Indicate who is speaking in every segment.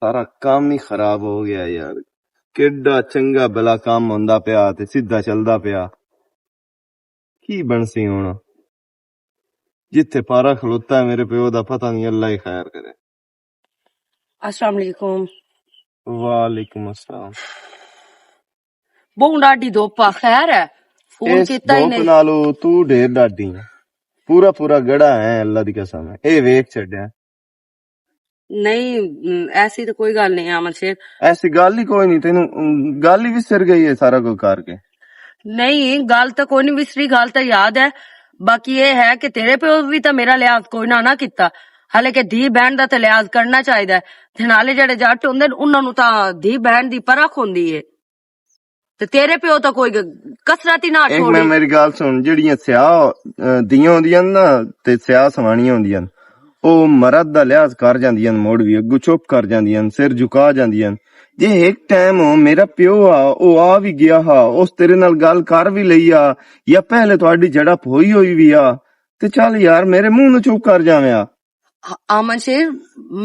Speaker 1: ਸਾਰਾ ਕੰਮ ਹੀ ਖਰਾਬ ਹੋ ਗਿਆ ਯਾਰ। ਕਿੱਡਾ ਚੰਗਾ ਭਲਾ ਕੰਮ ਹੁੰਦਾ ਪਿਆ ਤੇ ਸਿੱਧਾ ਚੱਲਦਾ ਪਿਆ। ਕੀ ਬਣਸੀ ਹੁਣ? ਜਿੱਥੇ ਪਾਰਾ ਖਲੋਤਾ ਮੇਰੇ ਪਿਓ ਦਾ ਪਤਾ ਨਹੀਂ, ਅੱਲਾ ਹੀ ਖੈਰ करे।
Speaker 2: अस्सलाम वालेकुम।
Speaker 1: वालेकुम अस्सलाम।
Speaker 2: बहु डाडी धोपा खैर है? फोन कीता ही नहीं।
Speaker 1: नालो तू ढेर डाडी है, पूरा पूरा गड़ा है अल्लाह दी कसम है। ए वेख छड्या
Speaker 2: नहीं ऐसी तो कोई गल नहीं अमन शेर,
Speaker 1: ऐसी गल ही कोई नहीं। तेनू गल ही विसर गई है सारा कुछ करके।
Speaker 2: नहीं गल तो कोई नहीं विसरी, गल तो याद है। बाकी ये है कि तेरे प्यो भी तो मेरा लिहाज कोई ना कीता। हाले कि धी बहन दा तो लिहाज करना चाहिए ते नाले जेड़े जट हुंदे ने उन्हां नूं तां धी बहन दी परख हुंदी है ते तेरे प्यो तो कोई कसरत ही ना
Speaker 1: एक
Speaker 2: छोड़ी।
Speaker 1: मैं मेरी गल सुन, जेड़ियां स्याह दियां होंदियां ना ते स्याह सवाणियां होंदियां ओ मर्द दा लिहाज कर जांदियां, मोड़ भी अग्गू चुप कर जांदियां, सिर झुका जांदियां। जे एक टाइम मेरा प्यो आ भी गया हा, उस तेरे नाल गल कर भी लई आ या पहले तुहाडी झड़प होई भी आ ते चल यार मेरे मुंह नूं चुप कर जावें आ।
Speaker 2: अमन शेर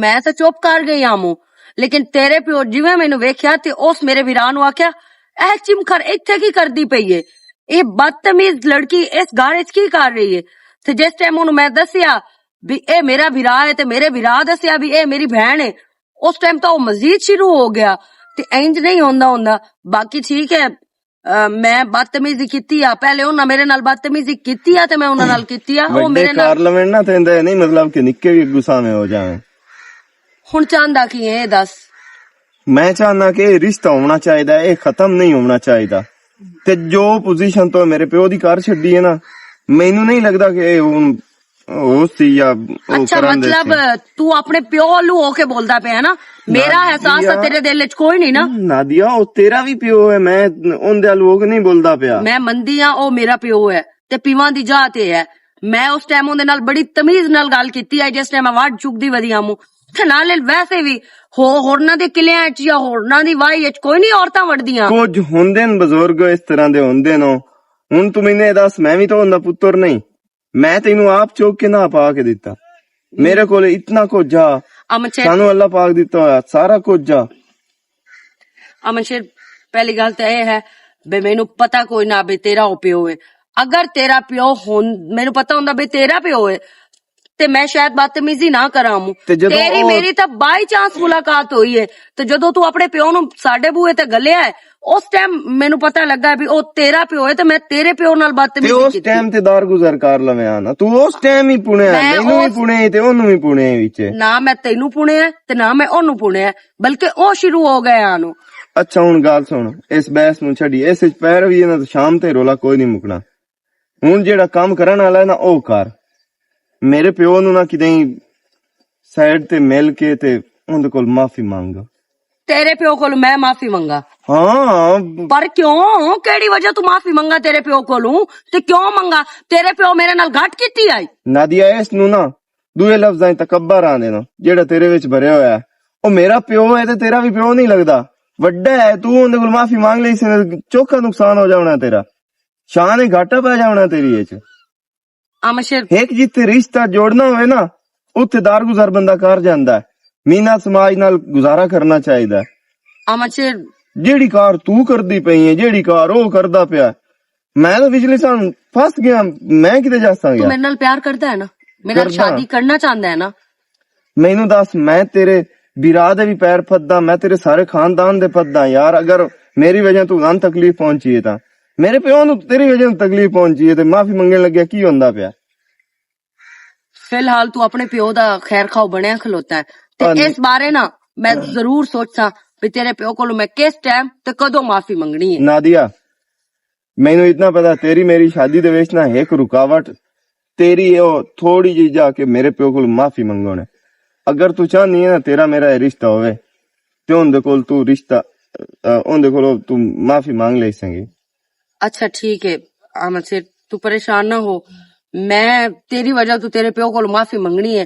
Speaker 2: मैं तो चुप कर गई आमू, लेकिन तेरे प्यो जिवें मैनू वेख्या ते उस मेरे वीरां नूं आख्या ए चिमखर इत्थे की करदी पई है, ये बदतमीज लड़की इस घर च की कर रही है। ते जिस टाइम ओनू मैं दसिया भी ए मेरा वीरा है ते मेरे वीरा दसिया भी ए मेरी बहन है, उस टाइम तो मजीद शुरू हो गया। ते इंज नहीं होंदा हुंदा। बाकी ठीक है, मैं बदतमीजी कीती आ, पहले उन्हां मेरे नाल बदतमीजी कीती आ ते मैं उन्हां नाल कीती आ। ओ मेरे नाल
Speaker 1: कर लवें ना ते इंदा नहीं मतलब कि निक्के भी गुस्सा में हो जावें।
Speaker 2: हुण चाहंदा की है दस?
Speaker 1: मैं चाहना कि रिश्ता होना चाहिए, ये खत्म नहीं होना चाहिए। ते जो पोजीशन तो मेरे प्यो दी कर छड्डी है ना, मैनू नहीं लगदा कि ओ सी या
Speaker 2: अच्छा मतलब तू अपने प्यो वालू होके बोलदा पे है ना? मेरा एहसास है तेरे दिल च कोई नहीं ना।
Speaker 1: नादिया ओ तेरा भी प्यो है, मैं उनदे वालू होके नहीं बोलदा पिया।
Speaker 2: मैं मंदी हां ओ मेरा प्यो है ते पीवां दी जात है। मैं उस टाइम उनदे नाल बड़ी तमीज नाल गल कीती है जिस टाइम वड़ चुकदी वधिया मु ते नाले वैसे भी होरना दे किलियां च या होरना दी वाही च कोई नहीं औरतां वड़दियां।
Speaker 1: कुछ हुंदे न बुजुर्ग इस तरह दे हुंदे न। हुण तू मैनू दस, मैं भी तो उनदा पुत्तर नहीं, मैं तेनू आप चौक के ना पा के दिता। मेरे कोल इतना कुछ जा, सानू अल्लाह पाक दिता होया सारा कुछ जा।
Speaker 2: अमन शेर पहली गल तो यह है बे मैनू पता कोई ना बे तेरा ओ प्यो है। अगर तेरा प्यो मैनू पता हुंदा बे तेरा प्यो है ते मैं शायद बदतमीजी ना करा मु। तेरी मेरी तो बाई चांस मुलाकात हुई है ते जदों तू अपने प्यो नू साडे बूहे ते गलिया है उस टाइम मैनू पता लगा भी ओ तेरा प्यो है ते मैं तेरे प्यो नाल बदतमीजी कीती।
Speaker 1: उस टाइम ते दार गुजर कर लवे आना, तू उस टाइम ही पुणे मैनू भी पुणे ते ओनू भी पुणे विच
Speaker 2: ना मैं तेनू पुणे ते ना मैं ओनू पुणे, बल्कि ओ शुरू हो गए आनू।
Speaker 1: अच्छा हुण गल सुन, इस बहस नू छड्डी, इस पैर भी ना शाम ते रोला कोई नहीं मुकना। हुण जेड़ा काम करन वाला है ना ओ कर। मेरे प्यो नू ना किते साइड ते मिल के ते उनदे कोल माफी मांग।
Speaker 2: तेरे प्यो कोल मैं माफी मंगा?
Speaker 1: हाँ
Speaker 2: पर क्यों? केड़ी वजह तू माफी मंगा तेरे प्यो कोलू ते क्यों मंगा? तेरे प्यो मेरे नाल घट कीती आई?
Speaker 1: नादिया इस नू ना दूए लफ्जां तकब्बर आंदे ना जेड़ा तेरे विच भरे होया है। ओ मेरा प्यो है ते तेरा भी प्यो नहीं लगदा, वड्डा है। तू उनदे कोल माफी मांग लई सी, चोखा नुकसान हो जाना तेरा, शान ही घाटा पै जाना तेरी एच। एक जिथे रिश्ता जोड़ना होवे ना उत्थे दार गुजार बंदा कर जांदा है। मीना समाज नाल गुजारा करना चाहिए। जेड़ी कार तू करदी पई है, जेड़ी कार ओ करदा पिया, मैं तो पिछले साल फस गया, मैं किते जा सकदा?
Speaker 2: तू मेरे नाल प्यार करदा है ना? मेरे नाल शादी करना चाहंदा है ना?
Speaker 1: मैनू दस, मैं तेरे बिरा दे भी पैर फद्दा, मैं तेरे सारे खानदान दे फद्दा यार। अगर मेरी वजह तू ना तकलीफ पहुंची है ता मेरे प्यो नू तेरी वजह तकलीफ पहुंची है ते माफी मंगन लग्या की हुंदा पिया? फिलहाल
Speaker 2: तू अपने प्यो दा खैर खाओ बनया खलोता है ते इस बारे ना मैं जरूर सोचसा भी तेरे प्यो कोलों मैं किस टाइम ते कदों माफी मंगनी है।
Speaker 1: नादिया मैनू इतना पता, तेरी मेरी शादी दे विच ना एक रुकावट तेरी ओ थोड़ी जी जाके मेरे प्यो कोल माफी मंगो ने। अगर तू चाहनी है ना तेरा मेरा रिश्ता होवे ते उनदे कोल तू रिश्ता उनदे कोल तू माफी मांग ले सकेंगी।
Speaker 2: अच्छा ठीक है अहमद से तू परेशान ना हो, मैं तेरी वजह तो तेरे प्यो को माफी मंगनी है,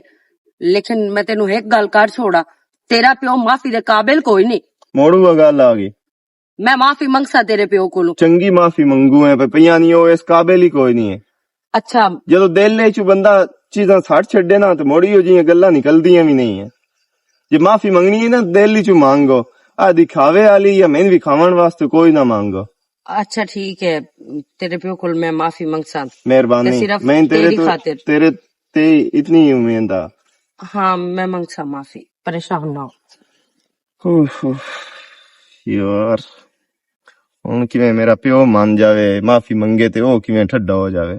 Speaker 2: लेकिन मैं तेनू एक गल कर छोड़ा, तेरा प्यो माफी दे काबिल कोई नहीं।
Speaker 1: मोड़ू गल आ गई,
Speaker 2: मैं माफी मंगसा तेरे प्यो को
Speaker 1: चंगी माफी मंगू है पे पिया नहीं हो, इस काबिल ही कोई नहीं है।
Speaker 2: अच्छा
Speaker 1: जो दिल चू बंदा चीजा सट छे ना तो मोड़ी हो जी गल्ला निकलदियां भी नहीं है। जे माफी मंगनी है ना दिल चू मांगो, आ दिखावे वाली या मैं दिखावन वास्ते कोई ना मांगो।
Speaker 2: अच्छा ठीक है, तेरे प्यो को मैं माफी मंगसा,
Speaker 1: मेहरबानी,
Speaker 2: सिर्फ
Speaker 1: मैं तेरे
Speaker 2: तेरी खातिर।
Speaker 1: तेरे ते इतनी ही उम्मीद आ।
Speaker 2: हाँ मैं मंगसा माफी, परेशान ना हो।
Speaker 1: यार हुण किवें मेरा प्यो मान जावे, माफी मंगे ते ओ किवें ठड्डा हो जावे।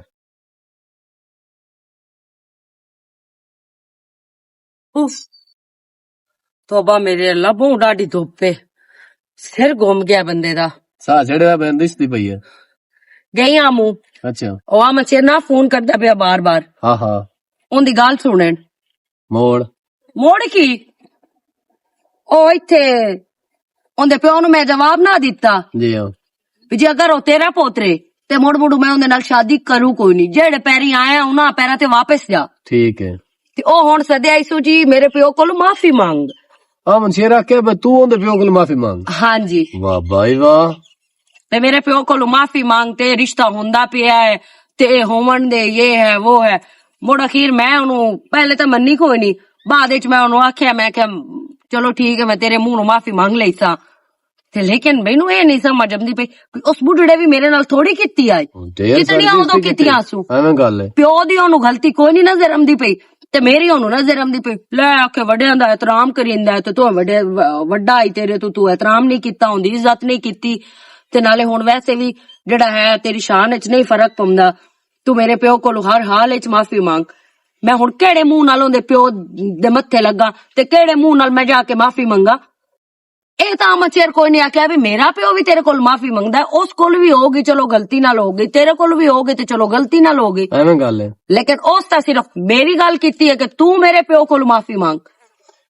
Speaker 2: उफ, तौबा मेरे अल्लाह, बहुत डाडी धुप है, सिर घूम गया बंदे दा।
Speaker 3: साह चढ़िया बैन दिसदी पई है।
Speaker 2: गई आमू,
Speaker 3: अच्छा
Speaker 2: ओ आ मचे ना फोन करदा पिया बार बार,
Speaker 3: हाँ हाँ
Speaker 2: उनदी गल सुनन।
Speaker 3: मोड़
Speaker 2: मोड़ की ओ इत्थे उनदे प्यो नु मैं जवाब ना दिता
Speaker 3: जी हाँ
Speaker 2: भी जे अगर ओ तेरा पोतरे ते मुड़ मुड़ मैं उनदे नाल शादी करूं कोई नहीं, जेड़े पैरी आया उना पैरा ते वापस जा।
Speaker 3: ठीक है।
Speaker 2: ते ओ हुण सदे आईसू जी मेरे प्यो कोल माफी मांग।
Speaker 3: हाँ मनशेरा क्या बे तू उनदे प्यो कोल माफी मांग।
Speaker 2: हाँ जी,
Speaker 3: वाह भाई वाह।
Speaker 2: ते मेरे प्यो कोल माफी मांगते रिश्ता हुंदा पिया है ते होवन दे ये है वो है। मुड़ अखीर मैं उन्हों पहले तो मन्नी कोई नहीं, बाद विच मैं उन्हों आख्या, मैं क्या चलो ठीक है मैं तेरे मुंह माफी मांग लई सा, ते लेकिन मैनू ये नहीं समझ आंदी पई उस बुढ़ड़े भी मेरे नाल थोड़ी कीती आई, कितनियां उदों कीतियां सू।
Speaker 3: एवें गल है।
Speaker 2: प्यो दी ओनू गलती कोई नहीं नजर आंदी पई ते मेरी ओनू नजर आंदी पई। ले आखे वड्डियां दा एहतराम करींदा है ते तू वड्डे वड्डा आई तेरे तू एहतराम नहीं कीता, उंदी इज्जत नहीं कीती, ते नाले हुण वैसे भी जेड़ा है तेरी शान विच नहीं फर्क पौंदा। तू मेरे प्यो कोल हर हाल विच माफी मांग। मैं हुण केड़े मुंह नाल उंदे प्यो दे मत्थे लगा ते केड़े मुंह नाल मैं जाके माफी मंगा। ਇਹ ਤਾਂ ਮਚੇਰ ਕੋਈ ਨਹੀਂ ਆਖਿਆ ਵੀ ਮੇਰਾ ਪਿਓ ਵੀ ਤੇਰੇ ਕੋਲ ਮਾਫੀ ਮੰਗਦਾ, ਉਸ ਕੋਲ ਵੀ ਹੋਗੀ ਚਲੋ ਗਲਤੀ ਨਾਲ ਹੋ ਗਈ, ਤੇਰੇ ਕੋਲ ਵੀ ਹੋਗੀ ਤੇ ਚਲੋ ਗਲਤੀ ਨਾਲ ਹੋ ਗਈ,
Speaker 3: ਐਵੇਂ ਗੱਲ ਹੈ।
Speaker 2: ਲੇਕਿਨ ਉਸ ਤਾਂ ਸਿਰਫ ਮੇਰੀ ਗੱਲ ਕੀਤੀ ਹੈ ਕਿ ਤੂੰ ਮੇਰੇ ਪਿਓ ਕੋਲ ਮਾਫੀ ਮੰਗ।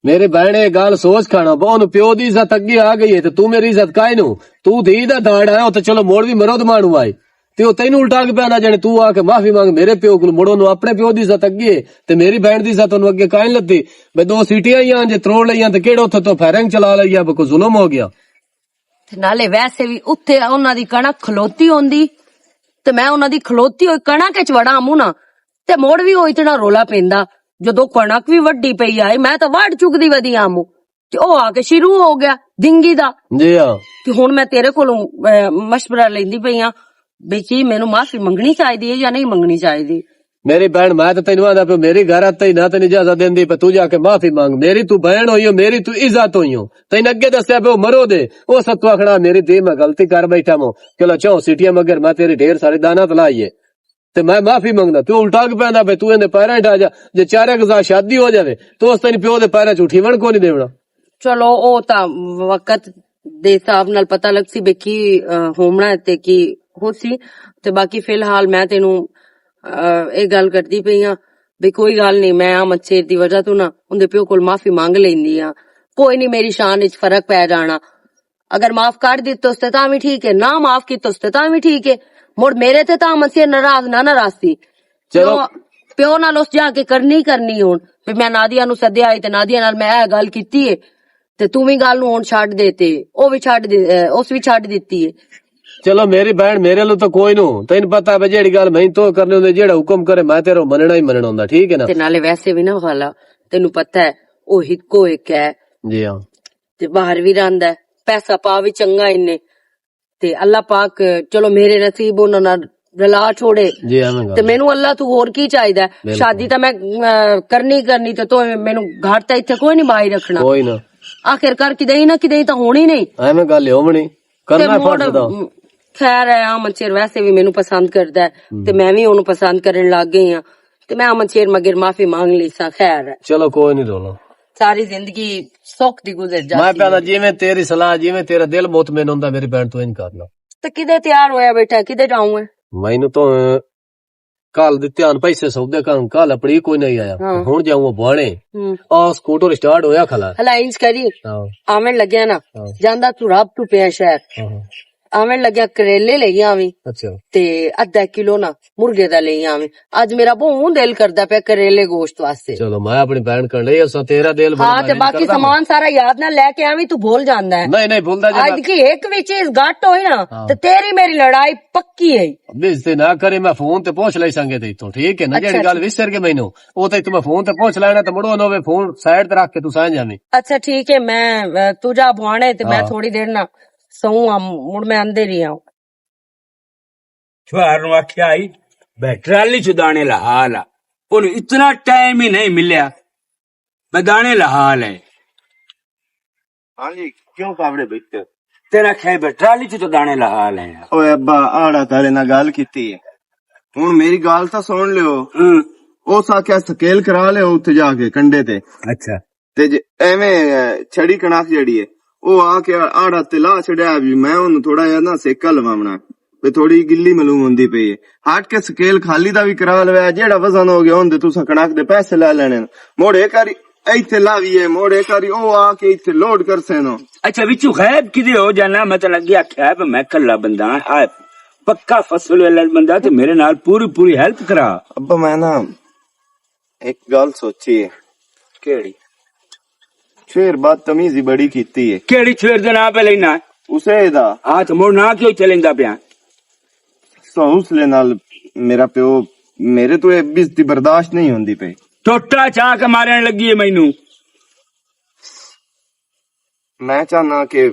Speaker 3: मेरे बहने गल सोच खाना बहुत प्यो की इज्जत अगे आ गई है, तू मेरी इज्जत काहे नु तू धी दा दाड़ आया तो चलो मोड़ भी मरो तो मानू आए ते तेन उल्टा के पैना जाने तू आके माफी मांग मेरे प्यो को मुड़ो नु अपने प्यो की इज्जत अगे ते मेरी बहन की इज्जत अगे काहे लद्दी मैं दो सीटियां ही जे त्रोड़ लिया ते केड़े उथे तो फायरिंग चला लिया कोई जुल्म हो गया।
Speaker 2: नाले वैसे भी उत्थे उन्हां दी कणक खलोती होंदी ते मैं उन्हां दी खलोती होई कणक च वड़ा आमू ना ते मोड़ भी ओ इतना रोला पैंदा ਜਦੋਂ ਕਣਕ ਵੀ ਵੱਡੀ ਪਈ ਆਈ ਮੈਂ ਤਾਂ ਵੱਢ ਚੁੱਕਦੀ ਵਧੀ ਆਮੂ ਤੇ ਉਹ ਆ ਕੇ ਸ਼ੁਰੂ ਹੋ ਗਿਆ ਡਿੰਗੀ ਦਾ।
Speaker 3: ਜੀ ਹਾਂ
Speaker 2: ਤੇ ਹੁਣ ਮੈਂ ਤੇਰੇ ਕੋਲੋਂ ਮਸ਼ਵਰਾ ਲੈਂਦੀ ਪਈ ਆ ਵੀ ਕੀ ਮੈਨੂੰ ਮਾਫੀ ਮੰਗਣੀ ਚਾਹੀਦੀ ਹੈ ਜਾਂ ਨਹੀਂ ਮੰਗਣੀ ਚਾਹੀਦੀ।
Speaker 3: मेरी बहन मैं तो तेन आंदा पे मेरी घर आते ही ना तेन इजाजत देंदी पे तू जाके माफी मांग, मेरी तू बहन होई हो, मेरी तू इज्जत होई हो, तेन अगे दसिया पे मरो दे ओ सत्तू आखना मेरी दी मैं गलती कर बैठा मो चलो चौ सीटियां मगर मैं तेरी ढेर सारी दाना तलाइए ते मैं माफी मंगदा तू उल्टा के पैंदा पे तू इहदे पैरां ढा जा जे चारे गजा शादी हो जावे तो उस तेन प्यो दे पैरां च उठीवण को नहीं देवना।
Speaker 2: चलो ओ ता वक्त दे हिसाब नाल पता लग सी बेकी होमना ते की होसी ते बाकी फिलहाल मैं तेनू ਇਹ ਗੱਲ ਕਰਦੀ ਪਈ ਆ ਵੀ ਕੋਈ ਗੱਲ ਨਹੀਂ ਮੈਂ ਆ ਮੱਛੇਰ ਦੀ ਵਜ੍ਹਾ ਤੋਂ ਨਾ ਉਹਦੇ ਪਿਓ ਕੋਲ ਮਾਫੀ ਮੰਗ ਲੈਂਦੀ ਆ, ਕੋਈ ਨਹੀਂ ਮੇਰੀ ਸ਼ਾਨ ਵਿੱਚ ਫਰਕ ਪੈ ਜਾਣਾ। ਅਗਰ ਮਾਫ ਕਰ ਦਿੱਤੋ ਤੇ ਤਾਂ ਵੀ ਠੀਕ ਹੈ, ਨਾ ਮਾਫ ਕੀਤੋ ਤੇ ਤਾਂ ਵੀ ਠੀਕ ਹੈ। ਮੁੜ ਮੇਰੇ ਤੇ ਤਾਂ ਮੱਛੇਰ ਨਾਰਾਜ਼ ਨਾ ਸੀ
Speaker 3: ਚਲੋ
Speaker 2: ਪਿਓ ਨਾਲ ਉਸ ਜਾ ਕੇ ਕਰਨੀ ਹੁਣ ਵੀ ਮੈਂ ਨਾਦੀਆ ਨੂੰ ਸੱਦਿਆ ਤੇ ਨਾਦੀਆ ਨਾਲ ਮੈਂ ਇਹ ਗੱਲ ਕੀਤੀ ਹੈ ਤੇ ਤੂੰ ਵੀ ਗੱਲ ਨੂੰ ਹੁਣ ਛੱਡ ਦੇ ਤੇ ਉਹ ਵੀ ਛੱਡ ਉਸ ਵੀ ਛੱਡ ਦਿੱਤੀ ਹੈ।
Speaker 3: चलो मेरी बहन मेरे लो तो कोई नो तेन पता है जेड़ी गल मैं तो करने होंदे जेड़ा हुक्म करे मैं तेरा मनना ही मनना होंदा ठीक है ना।
Speaker 2: ते नाले वैसे भी ना खाला तेनू पता है ओ हिको एक है
Speaker 3: जी हां
Speaker 2: ते बाहर भी रहिंदा है, पैसा पा भी चंगा इन्ने ते अल्लाह पाक चलो मेरे नसीब उन्हां नाल रला छोड़े
Speaker 3: जी हां
Speaker 2: ते मैनू अल्लाह तू होर की चाहिदा। शादी तां मैं करनी ते तो मैनू घर तां इत्थे कोई नहीं बाई रखना,
Speaker 3: कोई ना
Speaker 2: आखिरकार किदे ना किदे तां होनी नहीं
Speaker 3: एवें गल होवणी करना फर्ज दा।
Speaker 2: खैर है अमन शेर वैसे भी मैनू पसंद करदा है ते मैं भी ओनू पसंद करन लग गई हां ते मैं अमन शेर मगर माफी मांग ली सा। खैर है
Speaker 3: चलो कोई नहीं रोलो,
Speaker 2: सारी जिंदगी सुख दी गुजर जाती
Speaker 3: मैं पहला जिवें तेरी सलाह जिवें तेरा दिल मुतमईन होंदा मेरी बहन तू इंज कर लो।
Speaker 2: ते किदे तैयार होया बेटा किदे जाऊं
Speaker 3: मैनू तो कल दिते आन पैसे सौदे कल अपनी कोई नहीं आया हुण जाऊं बाणे आ स्कूटर स्टार्ट होया खला
Speaker 2: हला इंज करी आवन लगया ना जांदा तू रब तू पिया शहर ਆਵੇਂ ਲੱਗਿਆ ਕਰੇਲੇ ਲਈ ਆਵੀਂ
Speaker 3: ਅੱਛਾ
Speaker 2: ਤੇ ਅੱਧਾ ਕਿਲੋ ਨਾ ਮੁਰਗੇ ਦਾ ਲਈ ਆਵੀਂ। ਅੱਜ ਮੇਰਾ ਬਹੁਤ ਦਿਲ ਕਰਦਾ ਪਿਆ ਕਰੇਲੇ ਗੋਸ਼ਤ ਵਾਸਤੇ।
Speaker 3: ਚਲੋ ਮੈਂ ਆਪਣੀ ਭੈਣ ਕਰਨ ਲਈ ਅਸਾਂ ਤੇਰਾ ਦਿਲ
Speaker 2: ਹਾਂ ਤੇ ਬਾਕੀ ਸਮਾਨ ਸਾਰਾ ਯਾਦ ਨਾਲ ਲੈ ਕੇ ਆਵੀਂ, ਤੂੰ ਭੁੱਲ ਜਾਂਦਾ ਹੈ।
Speaker 3: ਨਹੀਂ ਭੁੱਲਦਾ ਜੀ।
Speaker 2: ਅੱਜ ਕੀ ਇੱਕ ਵਿੱਚ ਇਸ ਗੱਟ ਹੋਈ ਨਾ ਤੇ ਤੇਰੀ ਮੇਰੀ ਲੜਾਈ ਪੱਕੀ ਹੈ।
Speaker 3: ਬਿਜ਼ਤੀ ਨਾ ਕਰੇ, ਮੈਂ ਫੋਨ ਤੇ ਪੁੱਛ ਲਈ ਸੰਗੇ ਤੇ ਇਤੋਂ, ਠੀਕ ਹੈ ਨਾ? ਜਿਹੜੀ ਗੱਲ ਵਿਸਰ ਕੇ ਮੈਨੂੰ ਉਹ ਤੇ ਮੈਂ ਫੋਨ ਤੇ ਪੁੱਛ ਲੈਣਾ ਤੇ ਮੁੜੋ ਨੋਵੇ ਫੋਨ ਸਾਈਡ ਤੇ ਰੱਖ ਕੇ ਤੂੰ ਸਾਂ ਜਾਵੇਂ।
Speaker 2: ਅੱਛਾ ਠੀਕ ਹੈ, ਮੈਂ ਤੂੰ ਜਾ ਭਵਾਣੇ ਤੇ ਮੈਂ ਥੋੜੀ ਦੇਰ ਨਾ ਸੌਂ ਮੁੜ ਮੈਂ अंदर ही आऊं।
Speaker 4: छुआर आख्या आई ट्राली च दाने ला हाल आ, उन इतना टाइम ही नहीं मिलया, मैं दाने ला हाल है।
Speaker 1: हाँ जी क्यों कावड़े बैठते
Speaker 4: तेरा ख्याल ट्राली च तो दाने ला हाल है।
Speaker 1: ओए अब्बा आड़ा तारे ना गल कीती है, हुन मेरी गल तो सुन लियो। उस आख्या स्केल करा लियो उत्थे जाके कंडे ते।
Speaker 4: अच्छा
Speaker 1: ते एवें छड़ी कणक जड़ी है ਉਹ ਆ ਕੇ ਆੜਾ ਤੇ ਲਾ ਛੜਿਆ ਵੀ ਮੈਂ ਉਹਨੂੰ ਥੋੜਾ ਜਿਹਾ ਨਾ ਸੇਕਾ ਲਵਾਉਣਾ ਵੀ ਥੋੜੀ ਗਿੱਲੀ ਮਲੂਮ ਹੁੰਦੀ ਪਈ ਹੈ। ਹਟ ਕੇ ਸਕੇਲ ਖਾਲੀ ਦਾ ਵੀ ਕਰਾ ਲਵਾਇਆ, ਜਿਹੜਾ ਵਜ਼ਨ ਹੋ ਗਿਆ ਉਹਦੇ ਤੁਸੀਂ ਕਣਕ ਦੇ ਪੈਸੇ ਲੈ ਲੈਣੇ। ਮੋੜੇ ਕਰੀ ਇੱਥੇ ਲਾਵੀਏ, ਮੋੜੇ ਕਰੀ ਉਹ ਆ ਕੇ ਇੱਥੇ ਲੋਡ ਕਰ ਸੇਨੋ।
Speaker 4: अच्छा विचू खैब किदे हो जाना, मैं तो लगे आख्या मैं कल्ला बंदा आ पक्का फसल वाला बंदा ते मेरे नाल पूरी पूरी हेल्प करा।
Speaker 1: ਅੱਬਾ ਮੈਂ ਨਾ ਇੱਕ ਗੱਲ ਸੋਚੀ ਹੈ।
Speaker 4: केड़ी
Speaker 1: ਸ਼ੇਰ ਬਦਤਮੀਜ਼ੀ ਬੜੀ ਕੀਤੀ ਹੈ।
Speaker 4: केड़ी छेड़ दे ना पे लेना
Speaker 1: ਉਸੇ ਦਾ
Speaker 4: हां तो मोड़ ना क्यों चलेंदा पिया।
Speaker 1: ਹੌਸਲੇ ਨਾਲ ਮੇਰਾ ਪਿਓ ਮੇਰੇ ਤੋਂ ਇਹ ਬੇਇੱਜ਼ਤੀ ਬਰਦਾਸ਼ਤ ਨਹੀਂ ਹੁੰਦੀ ਪਈ।
Speaker 4: टोटा चाह के मारन लगी है मैनू।
Speaker 1: ਮੈਂ ਚਾਹਨਾ ਕਿ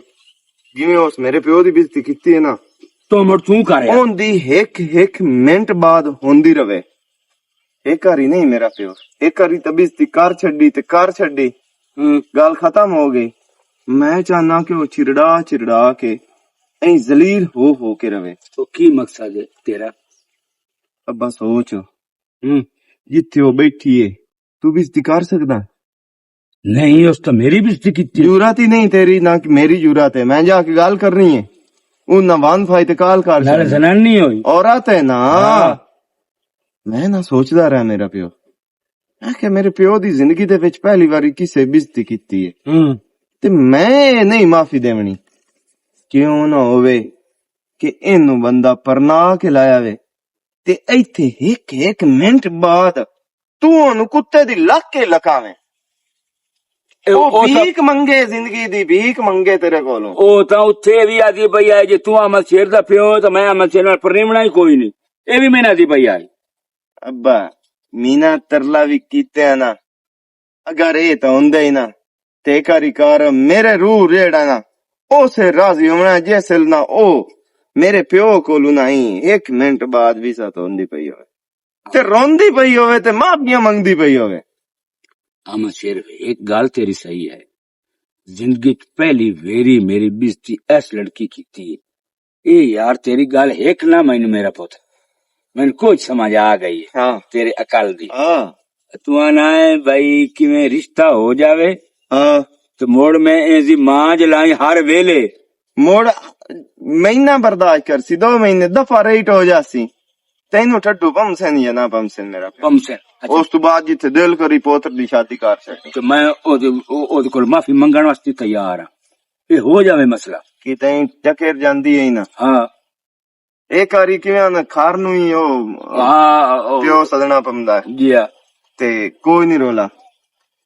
Speaker 1: ਜਿਵੇਂ ਉਸ ਮੇਰੇ ਪਿਓ ਦੀ ਬੇਇੱਜ਼ਤੀ ਕੀਤੀ ਹੈ ਨਾ,
Speaker 4: तो मोड़ तू कर
Speaker 1: ਹੁੰਦੀ ਇੱਕ ਮਿੰਟ ਬਾਅਦ ਹੁੰਦੀ ਰਵੇ। ਇੱਕ ਵਾਰੀ ਨਹੀਂ ਮੇਰਾ ਪਿਓ, ਇੱਕ ਵਾਰੀ ਤਾਂ ਬੇਇੱਜ਼ਤੀ ਕਰ ਛੱਡੀ ਗੱਲ ਖਤਮ ਹੋ ਗਈ। ਮੈਂ ਚਾਹਨਾ ਕਿ ਉਹ ਚਿਰੜਾ ਕੇ ਐਂ ਜ਼ਲੀਲ ਹੋ ਕੇ ਰਵੇ।
Speaker 4: तो की मकसद है तेरा।
Speaker 1: ਅੱਬਾ ਸੋਚ ਜਿੱਥੇ ਉਹ ਬੈਠੀ ਏ ਤੂੰ ਬੇਇੱਜ਼ਤੀ ਕਰ ਸਕਦਾ?
Speaker 4: नहीं उस तो मेरी बेइज्जती की
Speaker 1: ਜੁਰਾਤ ਹੀ ਨਹੀਂ ਤੇਰੀ ਨਾ ਕਿ ਮੇਰੀ ਜੁਰਾਤ ਹੈ। ਮੈਂ ਜਾ ਕੇ ਗੱਲ ਕਰਨੀ ਹੈ ਉਹ ਨਾ ਵਾਨ ਫਾਈ ਤੇ ਕਾਲ ਕਰ
Speaker 4: नाले जनानी होई।
Speaker 1: औरत है ना। मैं ना सोचदा रहा मेरा प्यो, मैं कि मेरे प्यो दी जिंदगी दे विच पहली बारी किसे बेइज्जती कीती है ते मैं नहीं माफी देवनी। क्यों ना होवे कि इनू बंदा परना के लाया वे ते इत्थे एक मिनट बाद तू ओनू कुत्ते दी लक के लकावे। ओ भीख मंगे, जिंदगी दी भीख मंगे तेरे कोलों।
Speaker 4: ओ तां उत्थे भी आदी पई है जे तू अमल शेर दा प्यो तो मैं अमल शेर नाल प्रेमना ही कोई नहीं, ए भी मैंने आदी पई आई।
Speaker 1: अब्बा मीना तरला भी कीते ना, अगर ये तो होंदे ही ना ते कार मेरे रूह रेड़ा ना उसे राजी होना जैसे ना ओ मेरे प्यो कोलू नहीं एक मिनट बाद भी सा तो होंदी पई होवे ते रोंदी पई होवे ते माफियां मंगदी पई होवे।
Speaker 4: अमल शेर एक गाल तेरी सही है, जिंदगी च पहली वेरी मेरी बेइज्जती इस लड़की की थी। ए यार तेरी गाल एक ना मैनू मेरा पुत मैनू कुछ समझ आ गई है।
Speaker 1: हाँ
Speaker 4: तेरे अकल दी
Speaker 1: हाँ
Speaker 4: तू आना है भाई कि मैं रिश्ता हो जावे
Speaker 1: हाँ
Speaker 4: तो मोड़ में ऐसी मां जलाई हर वेले
Speaker 1: मोड़ महीना बर्दाश्त कर सी 2 महीने दफा रेट हो जासी तेनू ठड्डू पमसन या ना पमसन मेरा प्यो।
Speaker 4: पम से
Speaker 1: उस तो बाद जिथे दिल करी पोत्र दी शादी कर सके
Speaker 4: तो मैं ओदे कोल माफी मंगण वास्ते तैयार हां, ये हो जावे मसला
Speaker 1: कि तई चकेर जांदी है ना।
Speaker 4: हाँ
Speaker 1: एक वारी किवें ना खार नू ही ओ
Speaker 4: हाँ
Speaker 1: प्यो सदना पमदा है
Speaker 4: जी हाँ
Speaker 1: ते कोई नहीं रोला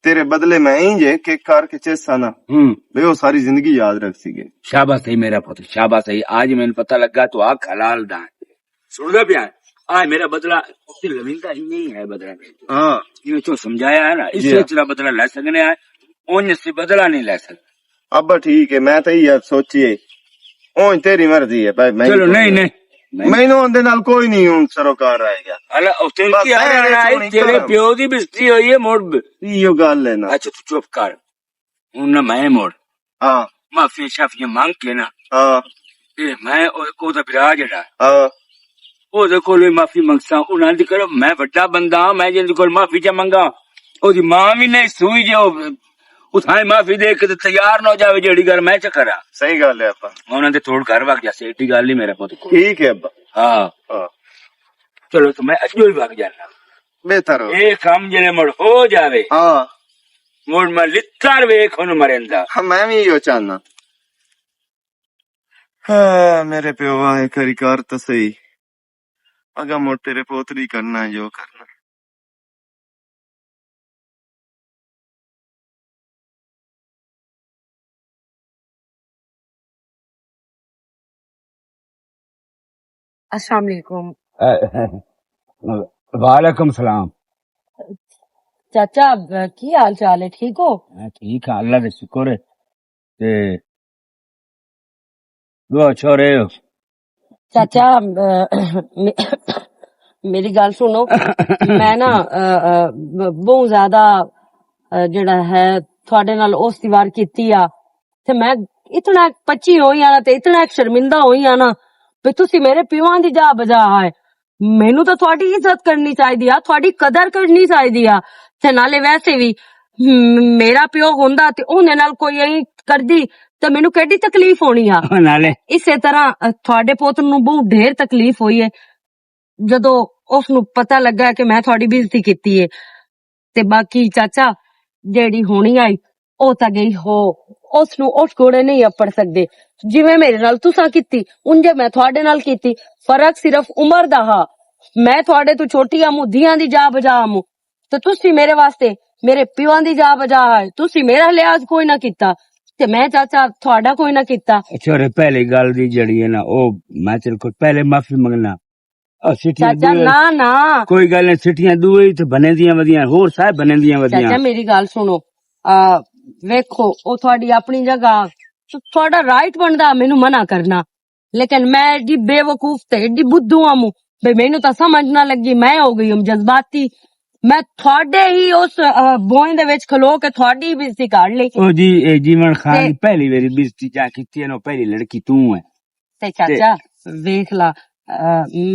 Speaker 1: तेरे बदले मैं इंज के कार के चेसा ना बे वो सारी जिंदगी याद रख सीगे।
Speaker 4: शाबाश है मेरा पुत्र शाबाश है, आज मैंने पता लगा तो आग हलाल दान सुन लो प्यार। आज मेरा बदला उसकी लविंदा ही नहीं है बदला
Speaker 1: हाँ
Speaker 4: ये तो समझाया है ना, इससे तेरा बदला ले सकने है उन से बदला नहीं ले सकते।
Speaker 1: अब ठीक है मैं तो ये सोचिए ओ तेरी मर्जी है भाई। मैं
Speaker 4: चलो नहीं नहीं
Speaker 1: मैनू उनदे नाल कोई नहीं हूं सरोकार रहेगा।
Speaker 4: अला तेरी आई तेरे प्यो दी बेइज्जती हुई है मोड़
Speaker 1: यो गल है ना।
Speaker 4: अच्छा तू चुप कर हूं ना मैं मोड़
Speaker 1: हाँ
Speaker 4: माफी शाफिया मांग के ना
Speaker 1: हाँ
Speaker 4: ए मैं ओदा बिरा जेड़ा
Speaker 1: हाँ
Speaker 4: ओदे कोल माफी मंगसा उन्हां दी करो मैं बड़ा बंदा मैं जिंदे कोल माफी च मंगा ओदी मां भी नहीं सूई जो उठाए माफी दे के तैयार ना हो जावे जेड़ी गल मैं च करा।
Speaker 1: सही गल है अब्बा
Speaker 4: उन्हां दे थोड़ घर वग जासे एडी गल नहीं मेरा पुत को।
Speaker 1: ठीक है अब्बा
Speaker 4: हाँ
Speaker 1: हाँ
Speaker 4: चलो तो मैं अजो ही वग जाना
Speaker 1: बेहतर हो।
Speaker 4: ये काम जेने मुड़ हो जावे
Speaker 1: हाँ
Speaker 4: मुड़ मैं लित्तर वेख उन मरेंदा।
Speaker 1: हाँ मैं भी यो चाहना हाँ मेरे प्योवा एक करी कार तो सही अगा मोड़ तेरे पोतरी करना है जो करना
Speaker 2: अस्सलाम वालेकुम।
Speaker 4: वालेकुम सलाम।
Speaker 2: चाचा की हाल चाल है, ठीक हो?
Speaker 4: ठीक है, अल्लाह का शुक्र है। ते दो छोरे हो।
Speaker 2: चाचा मेरी गल सुनो। मैं ना बहुत ज्यादा जेड़ा है थोड़े नाल उस दी वार कीती आ ते मैं इतना पची होई आ ना ते इतना शर्मिंदा होई आ ना भी तुसी मेरे पिवां दी जा बजा है। मैनू तो थोड़ी इज्जत करनी चाहिए आ, थोड़ी कदर करनी चाहिए आ ते नाले वैसे भी मेरा प्यो होंदा ते ओहदे नाल कोई ऐ करदी ते मैनू केडी तकलीफ होनी आ।
Speaker 4: नाले
Speaker 2: इसे तरह थोड़े पुत्र नू बहुत ढेर तकलीफ हुई है जदों उसनू पता लगा कि मैं थोड़ी बेइज्जती कीती है। ते बाकी चाचा जेड़ी होनी आई ओ तां गई हो, उसनू उस घोड़े नहीं अपड़ सकदे जिवें मेरे नाल तुसां कीती उंजे मैं थोड़े नाल कीती। फर्क सिर्फ उम्र दा हा, मैं थोड़े तो छोटी आमू धियां दी जा बजा आमू ते तुसी मेरे वास्ते मेरे पिवां दी जा बजा है, तुसी मेरा लिहाज कोई ना कीता ते मैं चाचा थोड़ा कोई ना कीता।
Speaker 4: छोरे पहली गल दी जड़ी है ना ओ मैं तेरे को पहले माफी मंगना।
Speaker 2: चाचा ना ना
Speaker 4: कोई गल नहीं, सिटियां दुए ही तो बने दियां वदियां होर साहब बने दियां वदियां।
Speaker 2: चाचा मेरी गल सुनो, वेखो ओ थोड़ी अपनी जगह तो थोड़ा राइट बनदा मैनू मना करना, लेकिन मैं एडी बेवकूफ ते एडी बुद्धू आमू भाई मैनू तो समझ ना लगी, मैं हो गई हूं जज्बाती। मैं थोड़े ही उस बोइन दे विच खलो के थोड़ी बेइज्जती कर ली।
Speaker 4: ओ जी जीवन खान की पहली मेरी बेइज्जती जा कीती है ना, पहली लड़की तू है।
Speaker 2: ते चाचा वेख ला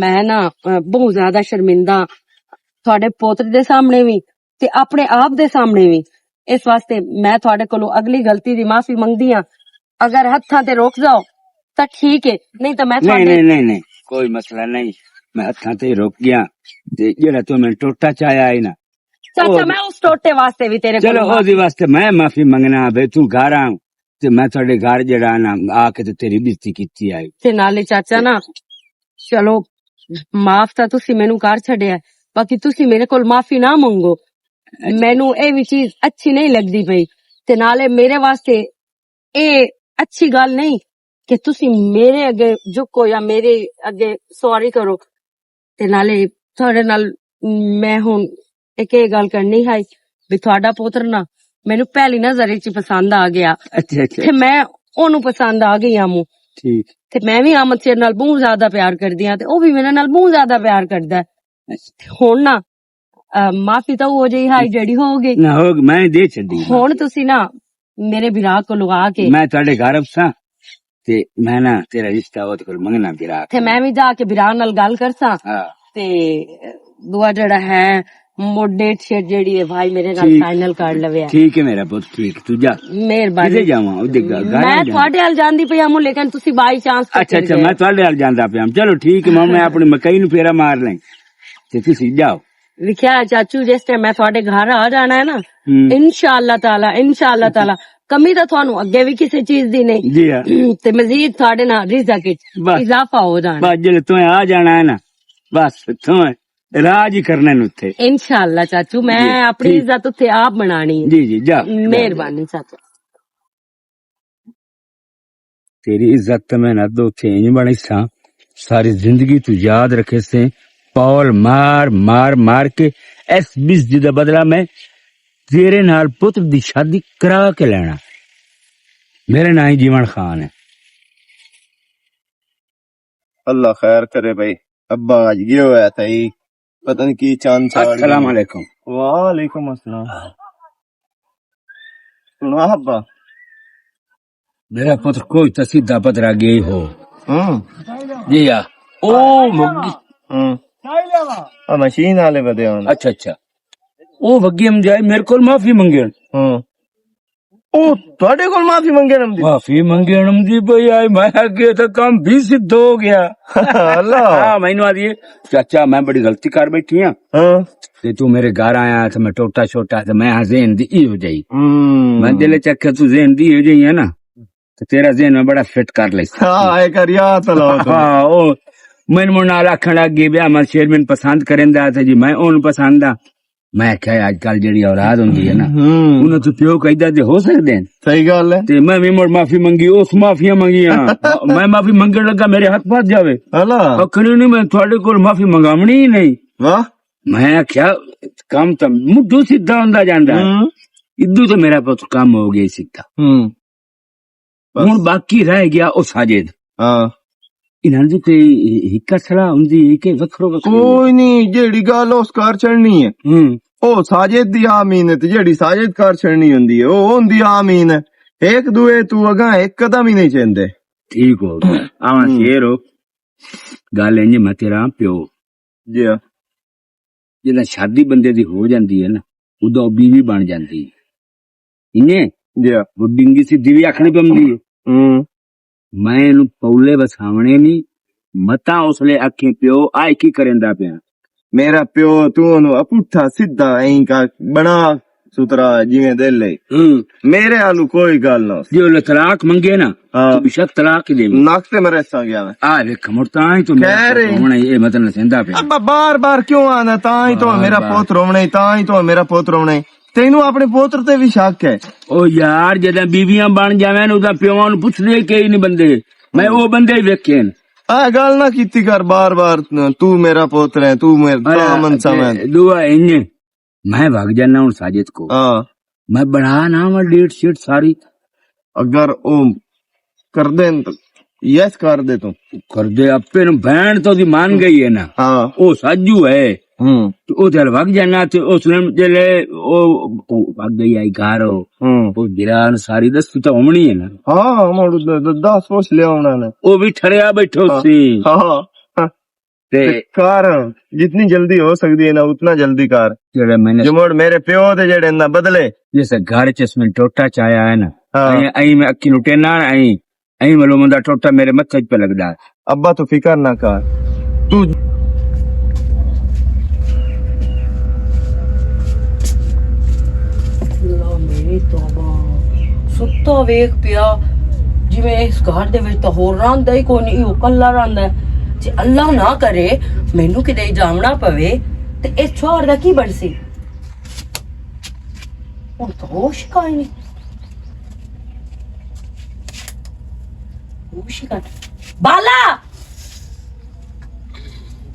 Speaker 2: मैं ना बहुत ज्यादा शर्मिंदा थोड़े पोतरे दे सामने भी ते अपने आप दे सामने भी। इस वास्ते मैं थोड़े कोलों अगली गलती दी माफी मंगदी हां, अगर हत्थां ते रोक जाओ तां ठीक है, नहीं तो मैं
Speaker 4: नहीं नहीं नहीं नहीं कोई मसला नहीं, मैं हत्थां ते रोक गया ते जेड़ा तू मैं टोटा चाया है ना
Speaker 2: चाचा मैं उस टोटे वास्ते भी तेरे
Speaker 4: चलो
Speaker 2: कोलों
Speaker 4: ओदी वास्ते मैं माफी मंगना बे तू घर आ ते मैं थोड़े घर जड़ा ना आके ते तेरी बेइज्जती कीती आई
Speaker 2: ते नाले चाचा ना चलो माफ तां तुसी मैनू कर छड़िया, बाकी तुसी मेरे कोल माफी ना मंगो। मैनू ए भी चीज अच्छी नहीं लगदी पई ते नाले मेरे वास्ते ए अच्छी गल नहीं कि तुसी मेरे अगे झुको या मेरे अगे सॉरी करो। ते नाले थोड़े नाल मैं हुन एक गल करनी है भी थोड़ा पुत्र ना मैनू पहली नजर च पसंद आ गया।
Speaker 4: अच्छा अच्छा
Speaker 2: ते मैं ओनू पसंद आ गई आमू
Speaker 4: ठीक
Speaker 2: ते मैं भी आमद सिर नाल बहुत ज्यादा प्यार करदी हां ते ओ भी मेरे नाल बहुत ज्यादा प्यार करदा है। हुन ना माफी तो हो जाई हाई जेडी होगी
Speaker 4: ना हो मैं दे छड़ी
Speaker 2: हुन तुसी ना मेरे बिरा को लगा के
Speaker 4: मैं थोड़े घर सा ते मैं ना तेरा रिश्ता ओद कोल मंगना बिरा
Speaker 2: ते मैं भी जाके बिरा नाल गल करसा
Speaker 4: हां
Speaker 2: ते दुआ जेड़ा है मोर डेट शेट जेड़ी है भाई मेरे नाल
Speaker 4: ठीक।
Speaker 2: फाइनल कर लवे।
Speaker 4: ठीक है मेरा पुत्र ठीक तू जा
Speaker 2: मेहरबानी।
Speaker 4: किसे जावां ओदे घर
Speaker 2: मैं थोड़े हाल जांदी पई आमू लेकिन तुसी बाई चांस
Speaker 4: अच्छा अच्छा मैं थोड़े हाल जांदा पिया चलो ठीक है मैं अपनी मकई नु फेरा मार लें ते तुसी जाओ।
Speaker 2: लिखा चाचू जिस टाइम मैं थोड़े घर आ जाना है ना इंशाअल्लाह ताला कमी तो थानू अगे भी किसी चीज दी नहीं
Speaker 4: जी हाँ
Speaker 2: ते मजीद थोड़े ना रिज़्क़
Speaker 4: बस।
Speaker 2: इजाफा हो जाना
Speaker 4: बस जेल्ले तू आ जाना है ना बस तू राज ही करने नु थे
Speaker 2: इंशाअल्लाह चाचू मैं
Speaker 4: जी,
Speaker 2: अपनी
Speaker 4: ठीक।
Speaker 2: इज्जत उत्थे आप बनानी है।
Speaker 4: जी जी जा
Speaker 2: मेहरबानी चाचा।
Speaker 4: तेरी इज्जत तो मैं ना दो थे इंज बनी सा सारी जिंदगी तू याद रखे से पौल मार मार मार के एस बीस दा बदला मैं तेरे नाल पुत्र दी शादी करा के लेना। मेरे नाम ही जीवन खान है।
Speaker 1: अल्लाह खैर करे भाई अब्बा आज गया हुआ था ही पता नहीं की चांद
Speaker 4: अस्सलाम वालेकुम।
Speaker 1: वालेकुम अस्सलाम। सुनो अब्बा
Speaker 4: मेरा पुत्र कोई तो सीधा पतरा गई हो जी या ओ मुगी
Speaker 1: मशीन वाले बदे होन
Speaker 4: अच्छा अच्छा ओ वगी हम जाए मेरे को माफी मंगे
Speaker 1: ओ ਤੁਹਾਡੇ ਕੋਲ ਮਾਫੀ ਮੰਗੇ ਨਮ ਦੀ
Speaker 4: माफी मंगे जी भाई आई मैं आगे तो काम भी सिद्ध हो गया।
Speaker 1: अल्लाह
Speaker 4: हाँ मैनू आदि चाचा मैं बड़ी गलती कर बैठी हाँ
Speaker 1: हां
Speaker 4: ते तू मेरे घर आया तो मैं टोटा छोटा तो मैं जेन दी हो जाई मैं दिल चक्के तू जेन दी हो जाई है ना ਤੇ ਤੇਰਾ ਜ਼ਿਹਨ ਮੈਂ ਬੜਾ ਫਿੱਟ ਕਰ ਲਈ
Speaker 1: ਹਾਂ ਇਹ ਕਰਿਆ ਤਲਾ
Speaker 4: ਹਾਂ ਉਹ ਮੈਨੂੰ ਨਾਲ ਆਖਣ ਲੱਗ ਗਈ ਵੀ ਅਮਨ ਸ਼ੇਰ ਮੈਨੂੰ ਪਸੰਦ ਕਰਦਾ ਤੇ ਜੀ ਮੈਂ ਉਹਨੂੰ ਪਸੰਦ ਆ ਮੈਂ ਕਿਹਾ ਅੱਜ ਕੱਲ ਜਿਹੜੀ ਔਲਾਦ ਹੁੰਦੀ ਹੈ ਨਾ ਉਹਨਾਂ ਤੋਂ ਪਿਓ ਕਹਿੰਦਾ ਜੇ ਹੋ ਸਕਦੇ ਨੇ
Speaker 1: ਸਹੀ ਗੱਲ ਹੈ
Speaker 4: ਤੇ ਮੈਂ ਵੀ ਮੁੜ ਮਾਫੀ ਮੰਗੀ ਉਸ ਮਾਫੀਆਂ ਮੰਗੀਆਂ ਮੈਂ ਮਾਫੀ ਮੰਗਣ ਲੱਗਾ ਮੇਰੇ ਹੱਥ ਭੱਜ ਜਾਵੇ
Speaker 1: ਹਲਾ
Speaker 4: ਆਖਣੀ ਨਹੀਂ ਮੈਂ ਤੁਹਾਡੇ ਕੋਲ ਮਾਫੀ ਮੰਗਾਵਣੀ ਹੀ ਨਹੀਂ
Speaker 1: ਵਾਹ
Speaker 4: ਮੈਂ ਆਖਿਆ ਕੰਮ ਤਾਂ ਮੁੱਢੋਂ ਸਿੱਧਾ ਹੁੰਦਾ ਜਾਂਦਾ ਇਦੋਂ ਤਾਂ ਮੇਰਾ ਪੁੱਤ ਕੰਮ ਹੋ ਗਿਆ ਸਿੱਧਾ ਹੁਣ ਬਾਕੀ ਰਹਿ ਗਿਆ ਉਹ ਸਾਜਿਦ
Speaker 1: ਹਾਂ
Speaker 4: ਇਹਨਾਂ ਦੀ ਤੇ ਇੱਕ ਸਲਾਹ ਹੁੰਦੀ ਹੈ ਕਿ ਵੱਖਰੋ ਵੱਖਰੋ
Speaker 1: ਕੋਈ ਨਹੀਂ ਜਿਹੜੀ ਗੱਲ ਉਸ ਕਾਰ ਚੜਨੀ ਹੈ ਉਹ ਸਾਜਿਦ ਦੀ ਆਮੀਨ ਹੈ ਤੇ ਜਿਹੜੀ ਸਾਜਿਦ ਕਾਰ ਚੜਨੀ ਹੁੰਦੀ ਹੈ ਉਹ ਹੁੰਦੀ ਆਮੀਨ ਹੈ ਇੱਕ ਦੂਏ ਤੂੰ ਅਗਾ ਇੱਕ ਕਦਮ ਹੀ ਨਹੀਂ ਚੰਦੇ
Speaker 4: ਠੀਕ ਹੋ ਗਿਆ ਆਵਾਂ ਸ਼ੇਰੋ ਗੱਲ ਇੰਜ ਮੈਂ ਤੇਰਾ ਪਿਓ
Speaker 1: ਜੀ
Speaker 4: ਜਦੋਂ ਸ਼ਾਦੀ ਬੰਦੇ ਦੀ ਹੋ ਜਾਂਦੀ ਹੈ ਨਾ ਉਦੋਂ ਬੀਵੀ ਬਣ ਜਾਂਦੀ ਹੈ ਇਹਨੇ
Speaker 1: ਜੀ
Speaker 4: ਬੁੱਢਿੰਗੀ ਸਿੱਧੀ ਵੀ ਆਖਣੀ ਪੈਂਦੀ ਹੈ ਮੈਂ ਇਹਨੂੰ ਪੌਲੇ ਵਸਾਵਣੇ ਨਹੀਂ ਮਤਾਂ ਉਸਲੇ ਆਖੀ ਪਿਓ ਆਏ ਕੀ ਕਰੇਂਦਾ ਪਿਆ
Speaker 1: ਮੇਰਾ ਪਿਓ ਤੂੰ ਉਹਨੂੰ ਅਪੁੱਠਾ ਸਿੱਧਾ ਐਂ ਕਾ ਬਣਾ ਸੁਤਰਾ ਜਿਵੇਂ ਦਿਲ ਲਈ ਮੇਰੇ ਆਲੂ ਕੋਈ ਗੱਲ ਨਾ
Speaker 4: ਜੇ ਉਹ ਤਲਾਕ ਮੰਗੇ ਨਾ ਤਾਂ ਬਿਸ਼ਕ ਤਲਾਕ ਹੀ ਦੇ
Speaker 1: ਨੱਕ ਤੇ ਮਰੇ ਸਾਂ ਗਿਆ ਮੈਂ
Speaker 4: ਆ ਵੇਖ ਮੁਰਤਾਂ ਹੀ ਤੂੰ ਹੁਣ ਇਹ ਮਤਲਬ ਸਹਿੰਦਾ ਪਿਆ
Speaker 1: ਅੱਬਾ ਬਾਰ ਬਾਰ ਕਿਉਂ ਆਣਾ ਤਾਂ ਹੀ ਤਾਂ ਮੇਰਾ ਪੁੱਤ ਰੋਵਣਾ ਤਾਂ ਹੀ ਤਾਂ ਮੇਰਾ ਪੁੱਤ ਰੋਵਣਾ ਤੈਨੂੰ ਆਪਣੇ ਪੁੱਤਰ ਤੇ ਵੀ ਸ਼ੱਕ ਹੈ
Speaker 4: ਉਹ ਯਾਰ ਜਦੋਂ ਬੀਵੀਆਂ ਬਣ ਜਾਵੇਂ ਉਹਦਾ ਪਿਓਾਂ ਨੂੰ ਪੁੱਛਦੇ ਕਈ ਨਹੀਂ ਬੰਦੇ ਮੈਂ ਉਹ ਬੰਦੇ ਹੀ ਵੇਖੇ ਨੇ
Speaker 1: ਆ ਗੱਲ ਨਾ ਕੀਤੀ ਕਰ ਬਾਰ ਬਾਰ ਤੂੰ ਮੇਰਾ ਪੁੱਤਰ ਹੈ ਤੂੰ ਮੇਰਾ ਮਨਸਾ ਮੈਂ
Speaker 4: ਦੁਆ ਇੰਨੇ मैं भाग जाना हूँ साजिद को मैं बढ़ा ना मैं डेट शीट सारी
Speaker 1: अगर वो कर दे तो यस कर दे तू
Speaker 4: कर दे अपने बहन तो दी मान गई है ना वो साजू है तो वो चल भाग जाना थे उसने जले वो भाग गई आई घर वो गिरान सारी 10 तो होमनी है ना
Speaker 1: हाँ मोड़ 10 पोस ले आना ने
Speaker 4: वो भी ठहरिया बैठो सी
Speaker 1: हाँ कार जितनी जल्दी हो सकती है ना उतना जल्दी कार
Speaker 4: जेड़े मैंने
Speaker 1: जमोड़ मेरे प्यो दे जेड़े ना बदले
Speaker 4: जैसे घर च इसमें टोटा चाया है ना आई मैं अक्की लुटेना आई मालूम होंदा टोटा मेरे मत्थे पे लगदा है
Speaker 1: अब्बा तो फिकर ना कर तू
Speaker 2: मेरी तौबा सुत्ता वेख पिया जिवें इस घर दे विच तां होर रहांदा ही कोई नहीं ओ कल्ला रहांदा है ਜੇ ਅੱਲਾਹ ਨਾ ਕਰੇ ਮੈਨੂੰ ਕਿਤੇ ਜਾਵਣਾ ਪਵੇ ਤੇ ਇਸ ਛੋੜ ਦਾ ਕੀ ਬਣਸੀ ਹੁਣ ਤਾਂ ਹੋਸ਼ ਕਾਈ ਨਹੀਂ ਹੋਸ਼ ਕਾ ਬਾਲਾ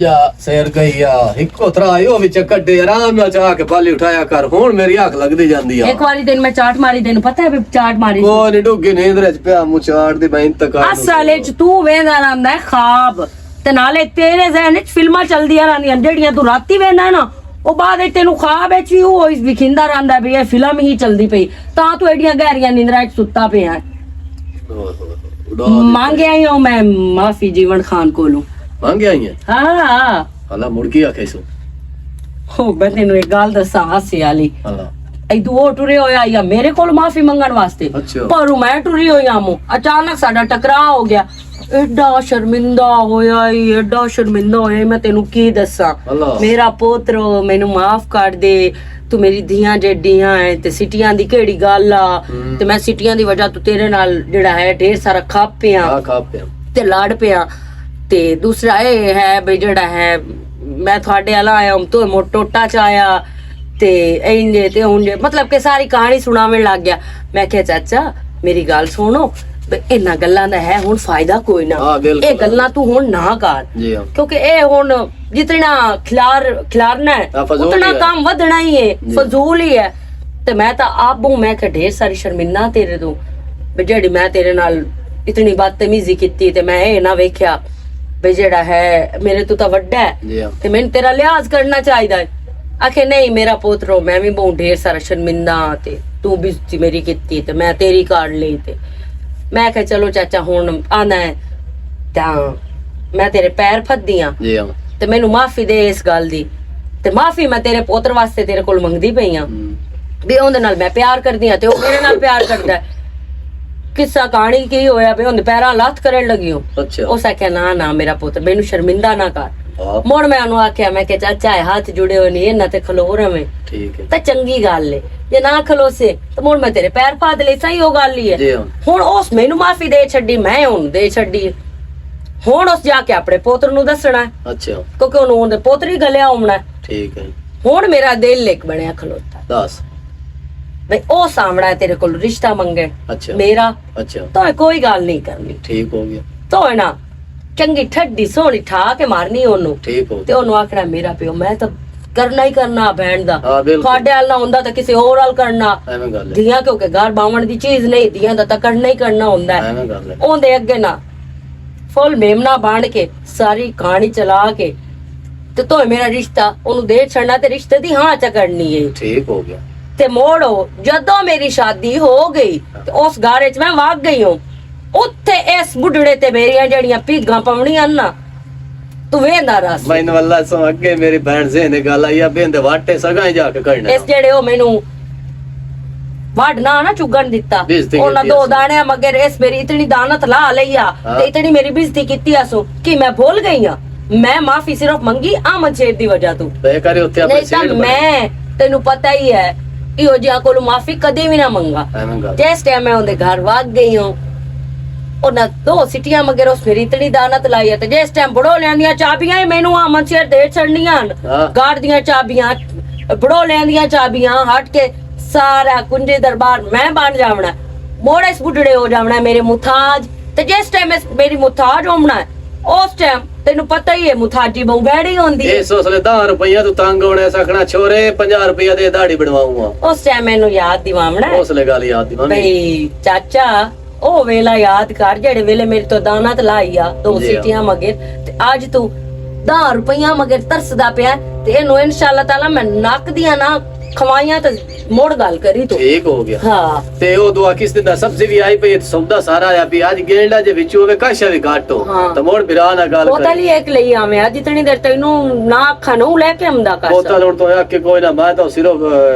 Speaker 3: ਜਾ ਸੈਰ ਗਈ ਆ ਇੱਕੋ ਤਰ੍ਹਾਂ ਆਇਓ ਵਿੱਚ ਕੱਢੇ ਆਰਾਮ ਨਾਲ ਚਾਹ ਕੇ ਬਾਲੀ ਉਠਾਇਆ ਕਰ ਹੁਣ ਮੇਰੀ ਅੱਖ ਲੱਗਦੀ ਜਾਂਦੀ ਆ
Speaker 2: ਇੱਕ ਵਾਰੀ ਦਿਨ ਮੈਂ ਚਾਟ ਮਾਰੀ ਤੈਨੂੰ ਪਤਾ ਹੈ ਵੀ ਚਾਟ ਮਾਰੀ
Speaker 3: ਉਹ ਨੀ ਡੁੱਗੀ ਨੀਂਦ ਵਿੱਚ ਪਿਆ ਮੂੰਹ ਚਾੜ ਦੀ ਮੈਂ ਇੰਤਕਾਲ
Speaker 2: ਅਸਲ ਵਿੱਚ ਤੂੰ ਵੇਂਦਾ ਰਹਿੰਦਾ ਖਾਬ ਤੇ ਨਾਲੇ ਤੇਰੇ ਜ਼ਿਹਨ ਵਿੱਚ ਫਿਲਮਾਂ ਚੱਲਦੀਆਂ ਰਹਿੰਦੀਆਂ ਜਿਹੜੀਆਂ ਤੂੰ ਰਾਤੀ ਵੇਂਦਾ ਨਾ ਉਹ ਬਾਅਦ ਵਿੱਚ ਤੈਨੂੰ ਖਾਬ ਵਿੱਚ ਵੀ ਉਹ ਵਿਖਿੰਦਾ ਰਹਿੰਦਾ ਵੀ ਇਹ ਫਿਲਮ ਹੀ ਚੱਲਦੀ ਪਈ ਤਾਂ ਤੂੰ ਐਡੀਆਂ ਗਹਿਰੀਆਂ ਨੀਂਦਰਾਂ ਵਿੱਚ ਸੁੱਤਾ ਪਿਆ ਮੰਗਿਆ ਹੀ ਮੈਂ ਮਾਫੀ ਜੀਵਨ ਖਾਨ ਕੋਲੋਂ
Speaker 3: ਮੰਗਿਆ ਹੀ
Speaker 2: ਹਾਂ
Speaker 3: ਹਲਾ ਮੁੜ ਕੇ ਆਖੇ ਸੋ
Speaker 2: ਹੋ ਮੈਂ ਤੈਨੂੰ ਇੱਕ ਗੱਲ ਦੱਸਾਂ ਹਾਸੇ ਵਾਲੀ
Speaker 3: ਹਲਾ
Speaker 2: ਇਦੋਂ ਉਹ ਟੁਰੇ ਹੋਇਆ ਜਾਂ ਮੇਰੇ ਕੋਲ ਮਾਫੀ ਮੰਗਣ ਵਾਸਤੇ ਪਰ ਮੈਂ ਟੁਰੀ ਹੋਇਆ ਮੂੰ ਅਚਾਨਕ ਸਾਡਾ ਟਕਰਾਅ ਹੋ ਗਿਆ ਐਡਾ ਸ਼ਰਮਿੰਦਾ ਹੋਇਆ ਮੈਂ ਤੈਨੂੰ ਕੀ ਦੱਸਾਂ ਮੇਰਾ ਪੁੱਤਰ ਮੈਨੂੰ ਮਾਫ ਕਰ ਦੇ ਤੂੰ ਮੇਰੀ ਧੀਆਂ ਜੱਡੀਆਂ ਹੈ ਤੇ ਸਿਟੀਆਂ ਦੀ ਕਿਹੜੀ ਗੱਲ ਆ ਤੇ ਮੈਂ ਸਿਟੀਆਂ ਦੀ ਵਜ੍ਹਾ ਤੋਂ ਤੇਰੇ ਨਾਲ ਜਿਹੜਾ ਹੈ ਢੇਰ ਸਾਰਾ ਖਾਪਿਆ ਤੇ ਲੜ ਪਿਆ ਤੇ ਦੂਸਰਾ ਇਹ ਹੈ ਵੀ ਜਿਹੜਾ ਹੈ ਮੈਂ ਤੁਹਾਡੇ ਵਾਲਾ ਆਇਆ ਤੋਂ ਮੋਟੋਟਾ ਚ ਆਇਆ ਤੇ ਇੰਨੇ ਤੇ ਹੁੰਦੇ ਮਤਲਬ ਕਿ ਸਾਰੀ ਕਹਾਣੀ ਸੁਣਾਉਣ ਲੱਗ ਗਿਆ ਮੈਂ ਕਿਹਾ ਚਾਚਾ ਮੇਰੀ ਗੱਲ ਸੁਣੋ ਇਹਨਾਂ ਗੱਲਾਂ ਦਾ ਹੈ ਹੁਣ ਫਾਇਦਾ ਕੋਈ ਨਾ ਇਹ ਗੱਲਾਂ ਤੂੰ ਹੁਣ ਨਾ ਕਰ ਕਿਉਂਕਿ ਇਹ ਹੁਣ ਜਿਤਨਾ ਖਿਲਾਰਨਾ ਹੈ ਉਤਨਾ ਕੰਮ ਵਧਣਾ ਹੀ ਹੈ ਫਜ਼ੂਲ ਹੀ ਹੈ ਤੇ ਮੈਂ ਤਾਂ ਆਪ ਮੈਂ ਕਿ ਢੇਰ ਸਾਰੀ ਸ਼ਰਮਿੰਦਾ ਤੇਰੇ ਤੋਂ ਜਿਹੜੀ ਮੈਂ ਤੇਰੇ ਨਾਲ ਇਤਨੀ ਬਦਤਮੀਜ਼ੀ ਕੀਤੀ ਤੇ ਮੈਂ ਇਹ ਨਾ ਵੇਖਿਆ ਵੀ ਜਿਹੜਾ ਹੈ ਮੇਰੇ ਤੋਂ ਤਾਂ ਵੱਡਾ ਹੈ ਤੇ ਮੈਨੂੰ ਤੇਰਾ ਲਿਹਾਜ਼ ਕਰਨਾ ਚਾਹੀਦਾ ਹੈ ਆਖੇ ਨਹੀਂ ਮੇਰਾ ਪੁੱਤਰੋ ਮੈਂ ਵੀ ਬਹੁਤ ਢੇਰ ਸਾਰਾ ਸ਼ਰਮਿੰਦਾ ਤੇ ਤੂੰ ਵੀ ਮੇਰੀ ਕੀਤੀ ਤੇ ਮੈਂ ਤੇਰੀ ਕਰ ਲਈ ਤੇ ਮੈਂ ਕਿਹਾ ਚਲੋ ਚਾਚਾ ਹੁਣ ਆਣਾ ਹੈ ਤਾਂ ਮੈਂ ਤੇਰੇ ਪੈਰ ਫੱਦੀ ਆ ਤੇ ਮੈਨੂੰ ਮਾਫੀ ਦੇ ਇਸ ਗੱਲ ਦੀ ਤੇ ਮਾਫੀ ਮੈਂ ਤੇਰੇ ਪੁੱਤਰ ਵਾਸਤੇ ਤੇਰੇ ਕੋਲ ਮੰਗਦੀ ਪਈ ਆ ਵੀ ਉਹਦੇ ਨਾਲ ਮੈਂ ਪਿਆਰ ਕਰਦੀ ਆ ਤੇ ਉਹ ਮੇਰੇ ਨਾਲ ਪਿਆਰ ਕਰਦਾ ਹੈ ਕਿੱਸਾ ਕਹਾਣੀ ਕੀ ਹੋਇਆ ਵੀ ਉਹਦੇ ਪੈਰਾਂ ਲੱਤ ਕਰਨ ਲੱਗੀ ਉਸ ਆਖਿਆ ਨਾ ਮੇਰਾ ਪੁੱਤਰ ਮੈਨੂੰ ਸ਼ਰਮਿੰਦਾ ਨਾ ਕਰ ਮੁੜ ਮੈਂ ਉਹਨੂੰ ਆਖਿਆ ਮੈਂ ਕਿ ਚਾਚਾ ਹੱਥ ਜੁੜੇ ਹੋਏ ਨਹੀਂ ਇਹਨਾਂ ਤੇ ਖਲੋ ਰਵੇਂ ਤਾਂ ਚੰਗੀ ਗੱਲ ਏ ਜੇ ਨਾ ਖਲੋਸੇ ਤੇ ਮੁੜ ਮੈਂ ਤੇਰੇ ਪੈਰ ਪਾ ਦੇ ਲਈ ਸਹੀ ਉਹ ਗੱਲ ਹੀ ਹੈ।
Speaker 3: ਜੀ ਹਾਂ।
Speaker 2: ਹੁਣ ਉਸ ਮੈਨੂੰ ਮਾਫੀ ਦੇ ਛੱਡੀ, ਮੈਂ ਉਹਨੂੰ ਦੇ ਛੱਡੀ। ਹੁਣ ਉਸ ਜਾ ਕੇ ਆਪਣੇ ਪੁੱਤਰ ਨੂੰ ਦੱਸਣਾ ਹੈ,
Speaker 3: ਅੱਛਾ
Speaker 2: ਕਿਉਂਕਿ ਉਹਦੇ ਪੁੱਤਰ ਹੀ ਗਲਿਆ ਆਉਣਾ।
Speaker 3: ਠੀਕ ਹੈ
Speaker 2: ਹੁਣ ਮੇਰਾ ਦਿਲ ਇੱਕ ਬਣਿਆ ਖਲੋਤਾ
Speaker 3: ਦੱਸ।
Speaker 2: ਬਈ ਉਹ ਸਾਹਮਣਾ ਤੇਰੇ ਕੋਲ ਰਿਸ਼ਤਾ ਮੰਗੇ
Speaker 3: ਅੱਛਾ
Speaker 2: ਮੇਰਾ,
Speaker 3: ਅੱਛਾ
Speaker 2: ਤਾਂ ਕੋਈ ਗੱਲ ਨਹੀਂ ਕਰਨੀ,
Speaker 3: ਠੀਕ ਹੋ ਗਿਆ
Speaker 2: ਤਾਂ ਨਾ ਚੰਗੀ ਠੱਡੀ ਸੋਹਣੀ ਠਾ ਕੇ ਮਾਰਨੀ ਉਹਨੂੰ,
Speaker 3: ਠੀਕ ਹੋ
Speaker 2: ਤੇ
Speaker 3: ਗਿਆ
Speaker 2: ਉਹਨੂੰ ਆਖਣਾ ਮੇਰਾ ਪਿਓ, ਮੈਂ ਤਾਂ ਕਰਨਾ ਹੀ ਕਰਨਾ ਭੈਣ ਦਾ।
Speaker 3: ਹਾਂ ਬਿਲਕੁਲ
Speaker 2: ਤੁਹਾਡੇ ਹਾਲ ਨਾ ਹੁੰਦਾ ਤਾਂ ਕਿਸੇ ਹੋਰ ਹਾਲ ਕਰਨਾ।
Speaker 3: ਐਵੇਂ ਗੱਲ ਹੈ
Speaker 2: ਧੀਆਂ ਕਿਉਂਕਿ ਘਰ ਬਾਵਣ ਦੀ ਚੀਜ਼ ਨਹੀਂ, ਧੀਆਂ ਦਾ ਤਾਂ ਕਰਨਾ ਹੀ ਕਰਨਾ ਹੁੰਦਾ ਹੈ।
Speaker 3: ਐਵੇਂ ਗੱਲ ਹੈ
Speaker 2: ਉਹਦੇ ਅੱਗੇ ਨਾ ਫੁੱਲ ਮੇਮਨਾ ਬਣ ਕੇ ਸਾਰੀ ਕਹਾਣੀ ਚਲਾ ਕੇ ਤੇ ਤੋ ਮੇਰਾ ਰਿਸ਼ਤਾ ਉਹਨੂੰ ਦੇ ਛੱਡਣਾ ਤੇ ਰਿਸ਼ਤੇ ਦੀ ਹਾਂ ਚ ਕਰਨੀ ਹੈ।
Speaker 3: ਠੀਕ ਹੋ ਗਿਆ
Speaker 2: ਤੇ ਮੋੜੋ ਜਦੋਂ ਮੇਰੀ ਸ਼ਾਦੀ ਹੋ ਗਈ ਤੇ ਉਸ ਘਰ ਵਿੱਚ ਮੈਂ ਵਗ ਗਈ ਹਾਂ, ਉੱਥੇ ਇਸ ਬੁੱਢੜੇ ਤੇ ਮੇਰੀਆਂ ਜਿਹੜੀਆਂ ਪੀਗਾਂ ਪਾਉਣੀਆਂ ਨਾ, ਤੂੰ ਵੇਂਦਾ ਰਸ
Speaker 3: ਮੈਨੂੰ ਅੱਲਾ ਸੋ ਅੱਗੇ ਮੇਰੀ ਭੈਣ ਸੇ ਨੇ ਗੱਲ ਆਈ ਆ ਬੇਂਦੇ ਵਾਟੇ ਸਗਾ ਜਾ ਕੇ ਕਰਨਾ
Speaker 2: ਇਸ ਜਿਹੜੇ ਉਹ ਮੈਨੂੰ ਵਾੜਨਾ ਨਾ ਚੁਗਣ ਦਿੱਤਾ,
Speaker 3: ਬੇਇੱਜ਼ਤੀ
Speaker 2: ਉਹਨਾਂ
Speaker 3: ਕੀਤੀ
Speaker 2: ਦੋ
Speaker 3: ਅਸੀਂ।
Speaker 2: ਦਾਣਿਆਂ ਮਗਰ ਇਸ ਮੇਰੀ ਇਤਨੀ ਦਾਨਤ ਲਾ ਲਈਆ
Speaker 3: ਹਾਂ।
Speaker 2: ਤੇ ਇਤਨੀ ਮੇਰੀ ਬੇਇੱਜ਼ਤੀ ਕੀਤੀ ਆਸੋ ਕਿ ਮੈਂ ਭੁੱਲ ਗਈ ਆ। ਮੈਂ ਮਾਫੀ ਸਿਰਫ ਮੰਗੀ ਆਮਦ ਸ਼ੇਰ ਦੀ ਵਜ੍ਹਾ ਤੋਂ,
Speaker 3: ਬੇ ਕਰੇ ਉੱਥੇ ਆਪਣੇ
Speaker 2: ਨਹੀਂ ਤਾਂ
Speaker 3: ਛੇੜ ਬਣੇ।
Speaker 2: ਮੈਂ ਤੈਨੂੰ ਪਤਾ ਹੀ ਹੈ ਇਹੋ ਜਿਹਾ ਕੋਲ ਮਾਫੀ ਕਦੇ ਵੀ ਨਾ ਮੰਗਾ।
Speaker 3: ਐਵੇਂ ਗੱਲ
Speaker 2: ਜਿਸ ਟਾਈਮ ਮੈਂ ਉਹਦੇ ਘਰ ਵਗ ਗਈ ਹਾਂ, ਉਹਨਾਂ ਦੋ ਸਿਟੀਆਂ ਮਗਰ ਉਸ ਮੇਰੀ ਇਤਨੀ ਦਾਨਤ ਲਾਈ ਹੈ ਤੇ ਜਿਸ ਟਾਈਮ ਬੜੋ ਲੈਂਦੀਆਂ ਚਾਬੀਆਂ ਹੀ ਮੈਨੂੰ ਆਮਦ ਸ਼ੇਰ ਦੇ ਛੜਨੀਆਂ,
Speaker 3: ਹਾਂ।
Speaker 2: ਗਾੜ ਦੀਆਂ ਚਾਬੀਆਂ, ਬੜੋ ਲੈਂਦੀਆਂ ਚਾਬੀਆਂ ਹਟ ਕੇ ਸਾਰਾ ਕੁੰਜੇ ਦਰਬਾਰ ਮੈਂ ਬਣ ਜਾਵਣਾ, ਮੋੜ ਇਸ ਬੁੱਢੜੇ ਹੋ ਜਾਵਣਾ ਮੇਰੇ ਮੁਤਾਜ। ਤੇ ਜਿਸ ਟਾਈਮ ਮੇਰੀ ਮੁਤਾਜ ਹੋਣਾ ਉਸ ਟਾਈਮ ਤੈਨੂੰ ਪਤਾ ਹੀ ਹੈ ਮੁਤਾਜੀ ਬਹੁ ਬੈੜੀ ਹੁੰਦੀ ਹੈ।
Speaker 3: ਇਹ ਸੋਚਲੇ 10 ਰੁਪਈਆ ਤੂੰ ਤੰਗ ਹੋਣੇ ਸਖਣਾ ਛੋਰੇ 50 ਰੁਪਈਆ ਦੇ ਦਾੜੀ ਬਣਵਾਉਂਗਾ।
Speaker 2: ਉਸ ਟਾਈਮ ਮੈਨੂੰ ਯਾਦ ਦਿਵਾਵਣਾ
Speaker 3: ਉਸਲੇ ਗੱਲ ਯਾਦ ਦੀ ਮੰਮੀ
Speaker 2: ਬਈ ਚਾਚਾ ਉਹ ਵੇਲਾ ਯਾਦ ਕਰ ਜਿਹੜੇ ਵੇਲੇ ਮੇਰੇ ਤੋਂ ਦਾਨਤ ਲਾਈ ਆ ਦੋ
Speaker 3: ਜੀ ਹਾਂ।
Speaker 2: ਸਿਟੀਆਂ ਮਗਰ, ਤੇ ਅੱਜ ਤੂੰ 10 ਰੁਪਈਆ ਮਗਰ ਤਰਸਦਾ ਪਿਆ ਤੇ ਇਹਨੂੰ ਇਨਸ਼ਾਅੱਲਾ ਤਾਲਾ ਮੈਂ ਨੱਕ ਦੀਆਂ ਨਾ ਖਵਾਈਆਂ ਤੇ ਮੋੜ ਗੱਲ ਕਰੀ ਤੂੰ।
Speaker 3: ਠੀਕ ਹੋ ਗਿਆ
Speaker 2: ਹਾਂ
Speaker 3: ਤੇ ਉਹ ਦੁਆ ਕਿਸ ਦਿਨ ਦਾ ਸਬਜ਼ੀ ਵੀ ਆਈ ਪਈ ਸੌਦਾ ਸਾਰਾ ਆਇਆ ਵੀ ਅੱਜ ਗੇਂਡਾ ਜੇ ਵਿੱਚ ਹੋਵੇ ਕਾਸ਼ਾ ਵੀ ਘਾਟੋ
Speaker 2: ਹਾਂ।
Speaker 3: ਤਾਂ ਮੋੜ ਬਿਰਾ ਨਾਲ ਗੱਲ
Speaker 2: ਬੋਤਲ ਹੀ ਇੱਕ ਲਈ ਆਵੇਂ ਅੱਜ ਇਤਨੀ ਦੇਰ ਤੈਨੂੰ ਨਾ ਅੱਖਾਂ ਨੂੰ ਲੈ ਕੇ ਆਉਂਦਾ ਕਰ
Speaker 3: ਬੋਤਲ ਉੜ ਤੋਂ ਆ ਕੇ ਕੋਈ ਨਾ ਮੈਂ ਤਾਂ ਸਿਰਫ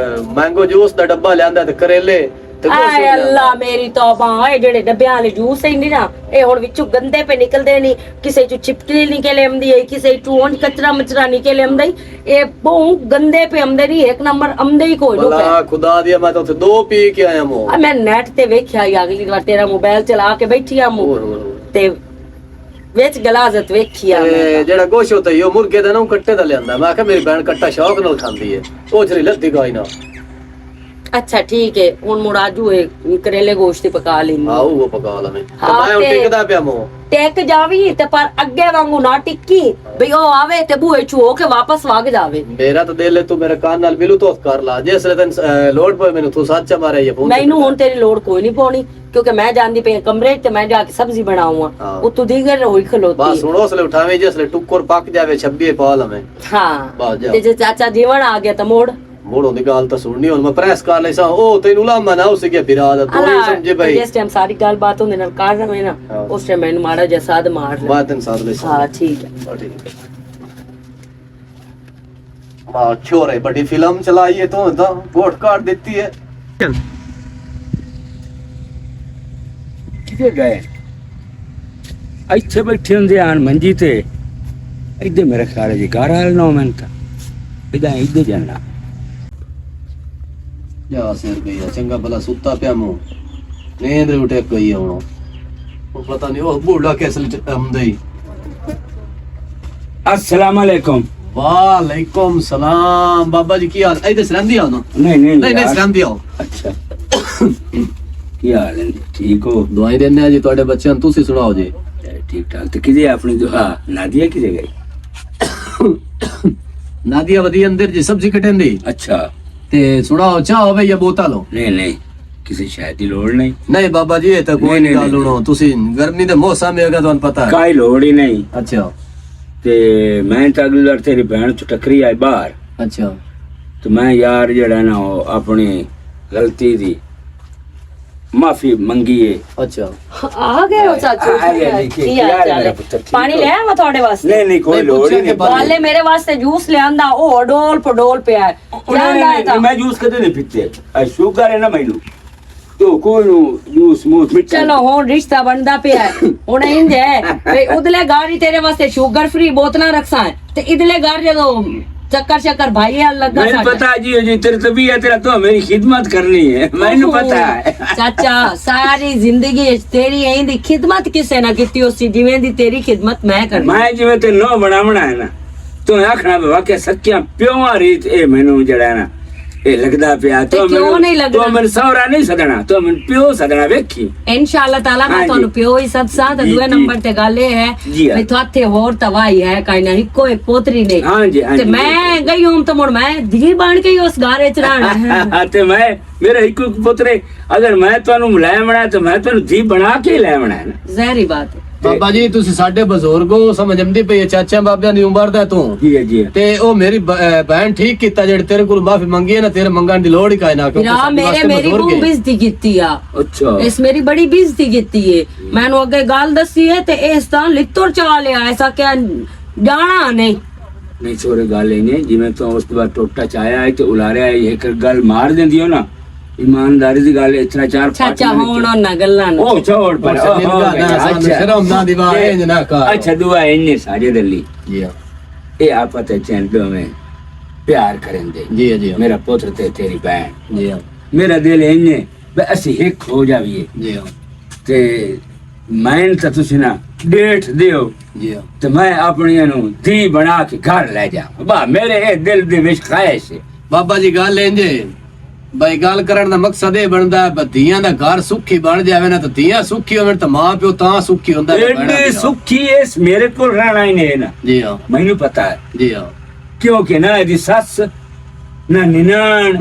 Speaker 3: ਮੈਂਗੋ ਜੂਸ ਦਾ ਡੱਬਾ ਲਿਆਂਦਾ ਤੇ ਕਰੇਲੇ ਤੇ ਕੁਛ
Speaker 2: ਆਏ
Speaker 3: ਲਿਆਂਦਾ।
Speaker 2: ਅੱਲਾ ਮੇਰੀ ਤੌਬਾ, ਇਹ ਜਿਹੜੇ ਡੱਬਿਆਂ ਵਾਲੇ ਜੂਸ ਹੀ ਨਹੀਂ ਨਾ, ਇਹ ਹੁਣ ਵਿੱਚੋਂ ਗੰਦੇ ਪੇ ਨਿਕਲਦੇ ਨਹੀਂ, ਕਿਸੇ ਚੋਂ ਚਿਪਕਲੀ ਨਿਕਲ ਆਉਂਦੀ ਹੈ, ਕਿਸੇ ਚੋਂ ਉਂਝ ਕਚਰਾ ਮਚਰਾ ਨਿਕਲ ਆਉਂਦਾ ਹੀ, ਇਹ ਬਹੁਤ ਗੰਦੇ ਪੇ ਆਉਂਦੇ ਨਹੀਂ, ਇੱਕ ਨੰਬਰ ਆਉਂਦੇ ਹੀ ਕੋਈ
Speaker 3: ਭਲਾ
Speaker 2: ਨਹੀਂ।
Speaker 3: ਖੁਦਾ ਦੀ ਮੈਂ ਤਾਂ ਉੱਥੇ 2 ਪੀ ਕੇ ਆਇਆ ਮੋ
Speaker 2: ਮੈਂ ਨੈਟ ਤੇ ਵੇਖਿਆ ਹੀ ਅਗਲੀ ਵਾਰ ਤੇਰਾ ਮੋਬਾਈਲ ਚਲਾ ਕੇ ਬੈਠੀ ਆ ਮੂੰਹ ਤੇ ਵਿੱਚ ਗਲਾਜ਼ਤ ਵੇਖੀ ਆ ਮੈਂ।
Speaker 3: ਜਿਹੜਾ ਗੋਸ਼ ਹੁੰਦਾ ਈ ਉਹ ਮੁਰਗੇ ਦਾ ਨਾ ਉਹ ਕੱਟੇ ਦਾ ਲਿਆਂਦਾ। ਮੈਂ ਕਿਹਾ ਮੇਰੀ ਭੈਣ ਕੱਟਾ ਸ਼ੌਕ ਨਾਲ ਖਾਂਦੀ ਹੈ, ਉਹ ਜਿਹੜੀ ਲੱਦੀ ਗਾਈ ਨਾ
Speaker 2: ਅੱਛਾ ਠੀਕ ਹੈ, ਹੁਣ ਮੁਰਾਜੂ ਇਹ ਕਰੇਲੇ ਗੋਸ਼ਤ ਪਕਾ ਲੈਣੀ
Speaker 3: ਆਓ ਉਹ ਪਕਾ ਲਵੇਂ
Speaker 2: ਹਾਂ,
Speaker 3: ਮੈਂ ਉਹ
Speaker 2: ਤੇ-
Speaker 3: ਟਿਕਦਾ ਪਿਆ ਮੋ
Speaker 2: ਟੇਕ ਜਾਵੀ ਤੇ ਪਰ ਅੱਗੇ ਵਾਂਗੂ ਨਾ ਟਿੱਕੀ ਬਈ ਉਹ ਆਵੇ ਤੇ ਬੂਹੇ ਛੋ ਕੇ ਵਾਪਸ ਵਗ ਜਾਵੇ।
Speaker 3: ਮੇਰਾ ਤਾਂ ਦਿਲ ਹੈ ਤੂੰ ਮੇਰੇ ਕੰਨ ਨਾਲ ਬਲੂਟੂਥ ਕਰ ਲਾ, ਜਿਸ ਵੇਲੇ ਤੈਨੂੰ ਲੋਡ ਪਏ ਮੈਨੂੰ ਤੂੰ ਸੱਚ ਮਾਰਿਆ ਇਹ ਫੋਨ
Speaker 2: ਮੈਨੂੰ ਹੁਣ ਤੇਰੀ ਲੋੜ ਕੋਈ ਨਹੀਂ ਪਾਉਣੀ ਕਿਉਂਕਿ ਮੈਂ ਜਾਂਦੀ ਪਈ ਕਮਰੇ 'ਚ ਤੇ ਮੈਂ ਜਾ ਕੇ ਸਬਜ਼ੀ ਬਣਾਉਂਗਾ,
Speaker 3: ਹਾਂ।
Speaker 2: ਉਤੋਂ ਦੀਗਰ ਹੋਈ
Speaker 3: ਬਸ
Speaker 2: ਖਲੋਤੀ।
Speaker 3: ਹੁਣ ਉਸ ਵੇਲੇ ਉਠਾਵੇਂ ਜਿਸ ਵੇਲੇ ਟੁੱਕਰ ਪੱਕ ਜਾਵੇ 26 ਪਾ ਲਵੇਂ
Speaker 2: ਹਾਂ
Speaker 3: ਬਸ ਜਾ
Speaker 2: ਤੇ ਜੇ ਚਾਚਾ ਜੀਵਨ ਆ ਗਿਆ ਤਾਂ ਮੋੜ
Speaker 3: ਮੋੜੋਂ ਦੀ ਗੱਲ ਤਾਂ ਸੁਣਨੀ ਹੁਣ ਮੈਂ ਪ੍ਰੈਸ ਕਰ ਲਈ ਸਾਂ ਉਹ ਤੈਨੂੰ ਲਾਮਾ ਨਾ ਉਸ ਗਿਆ ਬਿਰਾਦ ਤੂੰ ਹੀ ਸਮਝੇ ਭਾਈ
Speaker 2: ਜਿਸ ਟਾਈਮ ਸਾਰੀ ਗੱਲਬਾਤ ਉਹਦੇ ਨਾਲ ਕਰ ਰਵੇਂ ਨਾ
Speaker 3: ਹਾਂ।
Speaker 2: ਉਸ ਟਾਈਮ ਮੈਨੂੰ ਮਾੜਾ ਜਿਹਾ ਸਾਦ ਮਾਰ ਲੈ।
Speaker 3: ਬਾਤ ਤੈਨੂੰ ਸਾਧ ਲਈ
Speaker 2: ਹਾਂ ਠੀਕ ਹੈ।
Speaker 3: ਠੀਕ ਹੈ ਮਾਂ ਛੋਰੇ ਬੜੀ ਫਿਲਮ ਚਲਾਈ ਹੈ ਤੂੰ ਤਾਂ ਵੋਟ ਕਾਰਡ ਦਿੱਤੀ ਹੈ
Speaker 4: ਕਿਤੇ ਗਏ ਇੱਥੇ ਬੈਠੇ ਹੁੰਦੇ ਆਣ ਮੰਜੀ ਤੇ ਇੱਧੇ ਮੇਰੇ ਖਿਆਲ ਜੀ ਘਰ ਆਲ ਨਾ ਮੈਂ ਤਾਂ ਇਦਾਂ ਇੱਧੇ ਜਾਣਾ
Speaker 3: ਜਾ ਸਿਰ ਗਈ ਆ, ਚੰਗਾ ਭਲਾ ਸੁੱਤਾ ਪਿਆ ਮੂੰ ਨੀਂਦ ਉਠੇ ਗਈ ਹੁਣ ਉਹ ਪਤਾ ਨਹੀਂ ਉਹ ਬੁੱਢਾ ਕਿਸ ਲਈ ਆਉਂਦਾ ਹੀ
Speaker 4: अस्सलाम वालेकुम।
Speaker 3: वालेकुम सलाम बाबा जी की हाल ऐ दस रंदी आओ ना
Speaker 4: नहीं नहीं
Speaker 3: नहीं
Speaker 4: यार।
Speaker 3: रंदी आओ
Speaker 4: अच्छा ਕੀ ਹਾਲ ਹੈ? ਠੀਕ ਹੋ?
Speaker 3: ਦਵਾਈ ਦੇਣੇ ਆ ਜੀ ਤੁਹਾਡੇ ਬੱਚਿਆਂ ਨੂੰ ਤੁਸੀਂ ਸੁਣਾਓ ਜੀ
Speaker 4: ਠੀਕ ਠਾਕ। ਤੇ ਕਿਹਦੀ ਆਪਣੀ ਦੁਆ ਨਾਦੀਆ ਕਿਹਦੇ ਗਈ?
Speaker 3: ਨਾਦੀਆ ਵਦੀ ਅੰਦਰ ਜੀ ਸਬਜ਼ੀ ਕਟੇਂਦੀ
Speaker 4: ਅੱਛਾ
Speaker 3: ਤੇ ਸੁਣਾਓ ਚਾਹ ਹੋਵੇ ਜਾਂ ਬੋਤਲ ਹੋ
Speaker 4: ਨਹੀਂ ਨਹੀਂ ਕਿਸੇ ਸ਼ਾਇਦ ਦੀ ਲੋੜ ਨਹੀਂ।
Speaker 3: ਨਹੀਂ ਬਾਬਾ ਜੀ ਇਹ ਤਾਂ ਕੋਈ
Speaker 4: ਨਹੀਂ,
Speaker 3: ਨਹੀਂ ਗੱਲ
Speaker 4: ਨਹੀਂ।
Speaker 3: ਹੋਣਾ ਤੁਸੀਂ ਗਰਮੀ ਦੇ ਮੌਸਮ ਹੈਗਾ ਤੁਹਾਨੂੰ ਪਤਾ ਹੈ
Speaker 4: ਕਾਈ ਲੋੜ ਹੀ ਨਹੀਂ।
Speaker 3: ਅੱਛਾ
Speaker 4: ਤੇ ਮੈਂ ਤਾਂ ਅਗਲੀ ਵਾਰ ਤੇਰੀ ਭੈਣ ਚ ਟੱਕਰੀ ਆਈ ਬਾਹਰ
Speaker 3: ਅੱਛਾ
Speaker 4: ਤੇ ਮੈਂ ਯਾਰ ਜਿਹੜਾ ਨਾ ਉਹ ਆਪਣੀ ਗਲਤੀ ਦੀ ਮਾਫੀ ਮੰਗੀਏ।
Speaker 3: ਅੱਛਾ
Speaker 2: ਆ ਗਏ ਹੋ ਚਾਚੂ
Speaker 4: ਆ ਗਏ ਜੀ,
Speaker 2: ਕੀ ਹਾਲ
Speaker 4: ਯਾਰ
Speaker 2: ਚਾਲ
Speaker 4: ਮੇਰਾ
Speaker 2: ਹੈ?
Speaker 4: ਪੁੱਤਰ ਠੀਕ
Speaker 2: ਪਾਣੀ
Speaker 4: ਹੋ?
Speaker 2: ਲੈ ਆਵਾਂ ਤੁਹਾਡੇ ਵਾਸਤੇ?
Speaker 4: ਨਹੀਂ ਨਹੀਂ ਕੋਈ
Speaker 3: ਨਹੀਂ,
Speaker 4: ਲੋੜ ਹੀ
Speaker 3: ਪੁੱਛਿਆ
Speaker 4: ਨਹੀਂ।
Speaker 3: ਕਿ ਬਾਅਦ-
Speaker 2: ਵਾਲੇ ਮੇਰੇ ਵਾਸਤੇ ਜੂਸ ਲਿਆਂਦਾ ਉਹ ਡੋਲ ਪਡੋਲ ਪਿਆ ਹੈ। ਲਿਆਂਦਾ ਹੈ ਤਾਂ।
Speaker 4: ਮੈਂ ਜੂਸ ਕਦੇ ਨਹੀਂ ਪੀਤੇ ਆ ਸ਼ੂਗਰ ਹੈ ਨਾ ਮੈਨੂੰ ਤੋ ਕੋਈ ਨੂੰ ਜੂਸ ਮੂਤ ਮਿੱਠਾ
Speaker 2: ਚਲੋ ਹੁਣ ਰਿਸ਼ਤਾ ਬਣਦਾ ਪਿਆ ਹੈ। ਹੁਣ ਇੰਜ ਹੈ ਵੀ ਉਦਲੇ ਘਰ ਹੀ ਤੇਰੇ ਵਾਸਤੇ ਸ਼ੂਗਰ ਫ੍ਰੀ ਬੋਤਲਾਂ ਰੱਖਾਂ ਤੇ ਇਦਲੇ ਘਰ ਜਦੋਂ चक्कर शक्कर भाई है लगा
Speaker 4: मैंने
Speaker 2: साडा।
Speaker 4: पता जी जी तेरी तबीयत तेरा तो मेरी खिदमत करनी है मैंने पता है
Speaker 2: चाचा सारी जिंदगी तेरी यही दी खिदमत किसे ना कीती उसी जिवें दी तेरी खिदमत मैं करनी।
Speaker 4: मैं जिवें ते नो बनावना है ना तो आखना वाकई सच्चियां प्योआ रीत ए मैनू जड़ा है ना ए लगदा पिया
Speaker 2: ते क्यों नहीं लगदा?
Speaker 4: तो मैं सौरा नहीं सदना तो मैं प्यो सदना वेखी
Speaker 2: इंशाअल्लाह ताला मैं
Speaker 4: हाँ
Speaker 2: ਤੁਹਾਨੂੰ
Speaker 4: जी।
Speaker 2: ਪਿਓ ਹੀ ਸਦਸਾ ਤੇ
Speaker 4: जी,
Speaker 2: ਦੂਏ
Speaker 4: जी।
Speaker 2: ਨੰਬਰ ਤੇ ਗੱਲ ਇਹ ਹੈ
Speaker 4: जी, हाँ।
Speaker 2: ਵੀ ਤੁਹਾਥੇ ਹੋਰ ਤਵਾਈ ਹੈ ਕਾਈ ਨਹੀਂ ਕੋਈ ਪੋਤਰੀ ਨਹੀਂ
Speaker 4: हाँ जी हाँ
Speaker 2: ਤੇ
Speaker 4: जी
Speaker 2: ਮੈਂ ਗਈ ਹੂੰ ਤਾਂ ਮੁੜ ਮੈਂ ਧੀ ਬਣ ਕੇ ਹੀ ਉਸ ਘਰ ਚ ਰਹਿਣਾ
Speaker 4: ਤੇ ਮੈਂ ਮੇਰਾ ਇੱਕ ਪੁੱਤਰੇ ਅਗਰ ਮੈਂ ਤੁਹਾਨੂੰ ਲੈ ਆਉਣਾ ਤੇ ਮੈਂ ਤੁਹਾਨੂੰ ਧੀ ਬਣਾ ਕੇ ਲੈ ਆਉਣਾ ਹੈ ਨਾ
Speaker 2: ਜ਼ਹਿਰੀ ਬਾਤ ਹੈ।
Speaker 3: ਬਾਬਾ ਜੀ ਤੁਸੀਂ ਸਾਡੇ ਬਜ਼ੁਰਗ ਹੋ ਸਮਝ ਆਉਂਦੀ ਪਈ ਹੈ, ਚਾਚਾ ਬਾਬਿਆਂ ਦੀ ਉਮਰ ਦਾ ਤੂੰ
Speaker 4: ਜੀ ਹੈ ਜੀ ਹੈ।
Speaker 3: ਤੇ ਉਹ ਮੇਰੀ ਭੈਣ ਠੀਕ ਕੀਤਾ ਜਿਹੜੇ ਤੇਰੇ ਕੋਲ ਮਾਫੀ ਮੰਗੀ ਹੈ ਨਾ ਤੇਰੇ ਮੰਗਣ ਦੀ ਲੋੜ ਹੀ ਕਾਇ ਨਾ ਕਿਉਂਕਿ
Speaker 2: ਵੀਰਾ
Speaker 3: ਸਾਡੇ
Speaker 2: ਮੇਰੇ
Speaker 3: ਵਾਸਤੇ
Speaker 2: ਮੇਰੀ
Speaker 3: ਬਜ਼ੁਰਗ
Speaker 2: ਨੂੰ
Speaker 3: ਹੈ।
Speaker 2: ਬੇਇੱਜ਼ਤੀ ਕੀਤੀ ਆ
Speaker 4: ਅੱਛਾ
Speaker 2: ਇਸ ਮੇਰੀ ਬੜੀ ਬੇਇੱਜ਼ਤੀ ਕੀਤੀ ਹੈ ਮੈਨੂੰ ਅੱਗੇ ਗੱਲ ਦੱਸੀ ਹੈ ਤੇ ਇਸ ਤਾਂ ਲਿੱਤਰ ਚਾ ਲਿਆ ਐਸਾ ਕਿ ਜਾਣਾ ਨਹੀਂ
Speaker 4: ਨਹੀਂ ਸੋਰੇ ਗੱਲ ਇਹ ਨਹੀਂ ਜਿਵੇਂ ਤੋਂ ਉਸ ਤੋਂ ਬਾਅਦ ਟੋਟਾ ਚਾਇਆ ਹੈ ਤੇ ਉਲਾਰਿਆ ਹੈ ਇੱਕ ਗੱਲ ਮਾਰ ਦਿੰਦੀ ਹੋ ਨਾ ਇਮਾਨਦਾਰੀ ਦੀ ਗੱਲ ਇਤਨਾ ਚਾਰ
Speaker 2: ਚਾਚਾ ਹੋਣ ਉਹਨਾਂ ਗੱਲਾਂ ਨੂੰ
Speaker 4: ਉਹ ਛੋੜ ਪਰ
Speaker 3: ਅੱਛਾ, ਨਿਰਗਾ ਨਾ ਸਾਨੂੰ ਸ਼ਰਮ ਨਾ ਦਿਵਾ, ਇੰਜ ਨਾ ਕਰ।
Speaker 4: ਅੱਛਾ ਦੁਆ ਇੰਨੇ ਸਾਰੇ ਦਿੱਲੀ
Speaker 3: ਜੀ ਹਾਂ
Speaker 4: ਇਹ ਆਪਸ ਵਿੱਚ में प्यार करें दे
Speaker 3: ਜੀ ਹਾਂ, ਜੀ ਹਾਂ,
Speaker 4: मेरा पुत्र ते तेरी बहन
Speaker 3: ਜੀ ਹਾਂ,
Speaker 4: मेरा दिल इंने बे असि एक हो जावीए
Speaker 3: ਜੀ ਹਾਂ,
Speaker 4: ते मैं ਤਾਂ ਤੁਸੀਂ ਨਾ ਡੇਟ ਦਿਓ
Speaker 3: ਜੀ ਹਾਂ।
Speaker 4: ਤੇ ਮੈਂ ਆਪਣੀਆਂ ਨੂੰ ਧੀ ਬਣਾ ਕੇ ਘਰ ਲੈ ਜਾ ਬਾ ਮੇਰੇ ਇਹ ਦਿਲ ਦੇ ਵਿੱਚ ਖਾਇਸ਼ ਹੈ
Speaker 3: ਬਾਬਾ ਜੀ ਗੱਲ ਇੰਜੇ ਬਈ ਗੱਲ ਕਰਨ ਦਾ ਮਕਸਦ ਇਹ ਬਣਦਾ ਹੈ ਧੀਆਂ ਦਾ ਘਰ ਸੁੱਖੀ ਬਣ ਜਾਵੇ ਨਾ ਤਾਂ ਧੀਆਂ ਸੁੱਖੀ ਹੋਵੇ ਤਾਂ ਮਾਂ ਪਿਓ ਤਾਂ ਸੁੱਖੀ ਹੁੰਦਾ ਹੈ ਭੈਣਾਂ
Speaker 4: ਐਡੀ
Speaker 3: ਦੀ।
Speaker 4: ਸੁੱਖੀ ਇਸ ਮੇਰੇ ਕੋਲ ਰਹਿਣਾ ਹੀ ਨਹੀਂ ਨਾ
Speaker 3: ਜੀ ਹਾਂ,
Speaker 4: ਮੈਨੂੰ ਪਤਾ ਹੈ
Speaker 3: ਜੀ ਹਾਂ,
Speaker 4: ਕਿਉਂਕਿ ਨਾ ਇਹਦੀ ਸੱਸ ਨਾ ਨਿਨਾਣ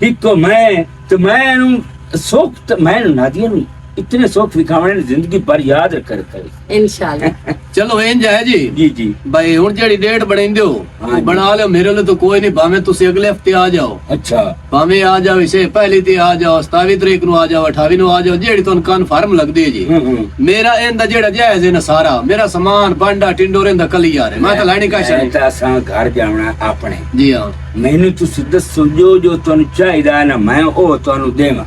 Speaker 4: ਇੱਕੋ ਮੈਂ ਤੇ ਮੈਨੂੰ ਸੁੱਖ ਤੇ ਮੈਨੂੰ ਨਾਦੀਆਂ ਨੂੰ ਇਤਨੇ ਸੁੱਖ ਵਿਖਾਵਣੇ ਨੇ ਜ਼ਿੰਦਗੀ ਭਰ ਯਾਦ ਰੱਖਰ ਕਰੇ
Speaker 2: ਇਨਸ਼ਾਅੱਲਾ
Speaker 3: ਚਲੋ ਇੰਜ ਹੈ ਜੀ
Speaker 4: ਜੀ ਜੀ
Speaker 3: ਬਈ ਹੁਣ ਜਿਹੜੀ ਡੇਟ ਬਣਾਉਂਦੇ ਹੋ
Speaker 4: ਹਾਂ
Speaker 3: ਉਹ
Speaker 4: ਜੀ।
Speaker 3: ਬਣਾ ਲਿਓ ਮੇਰੇ ਲਈ ਤਾਂ ਕੋਈ ਨਹੀਂ ਭਾਵੇਂ ਤੁਸੀਂ ਅਗਲੇ ਹਫਤੇ ਆ ਜਾਓ
Speaker 4: ਅੱਛਾ
Speaker 3: ਭਾਵੇਂ ਆ ਜਾਓ ਇਸੇ ਪਹਿਲੀ ਤੇ ਆ ਜਾਓ 27 ਤਰੀਕ ਨੂੰ ਆ ਜਾਓ 28 ਨੂੰ ਆ ਜਾਓ ਜਿਹੜੀ ਤੁਹਾਨੂੰ ਕਨਫਰਮ ਲੱਗਦੀ ਹੈ ਜੀ ਮੇਰਾ ਇਹਦਾ ਜਿਹੜਾ ਜਾਇਜ਼ ਹੈ ਨਾ ਸਾਰਾ ਮੇਰਾ ਸਮਾਨ ਭਾਂਡਾ ਟਿੰਡੋਰੇ ਦਾ ਕਲੀ ਯਾਰ ਹੈ ਮੈਂ ਤਾਂ ਲੈਣੀ ਕਾਸ਼
Speaker 4: ਮੈਂ ਤਾਂ ਅਸਾਂ ਘਰ ਜਾਣਾ ਆਪਣੇ
Speaker 3: ਜੀ ਹਾਂ
Speaker 4: ਮੈਨੂੰ ਤੁਸੀਂ ਦੱਸੋ ਜੋ ਜੋ ਤੁਹਾਨੂੰ ਚਾਹੀਦਾ ਨਾ ਮੈਂ ਉਹ ਤੁਹਾਨੂੰ ਦੇਵਾਂ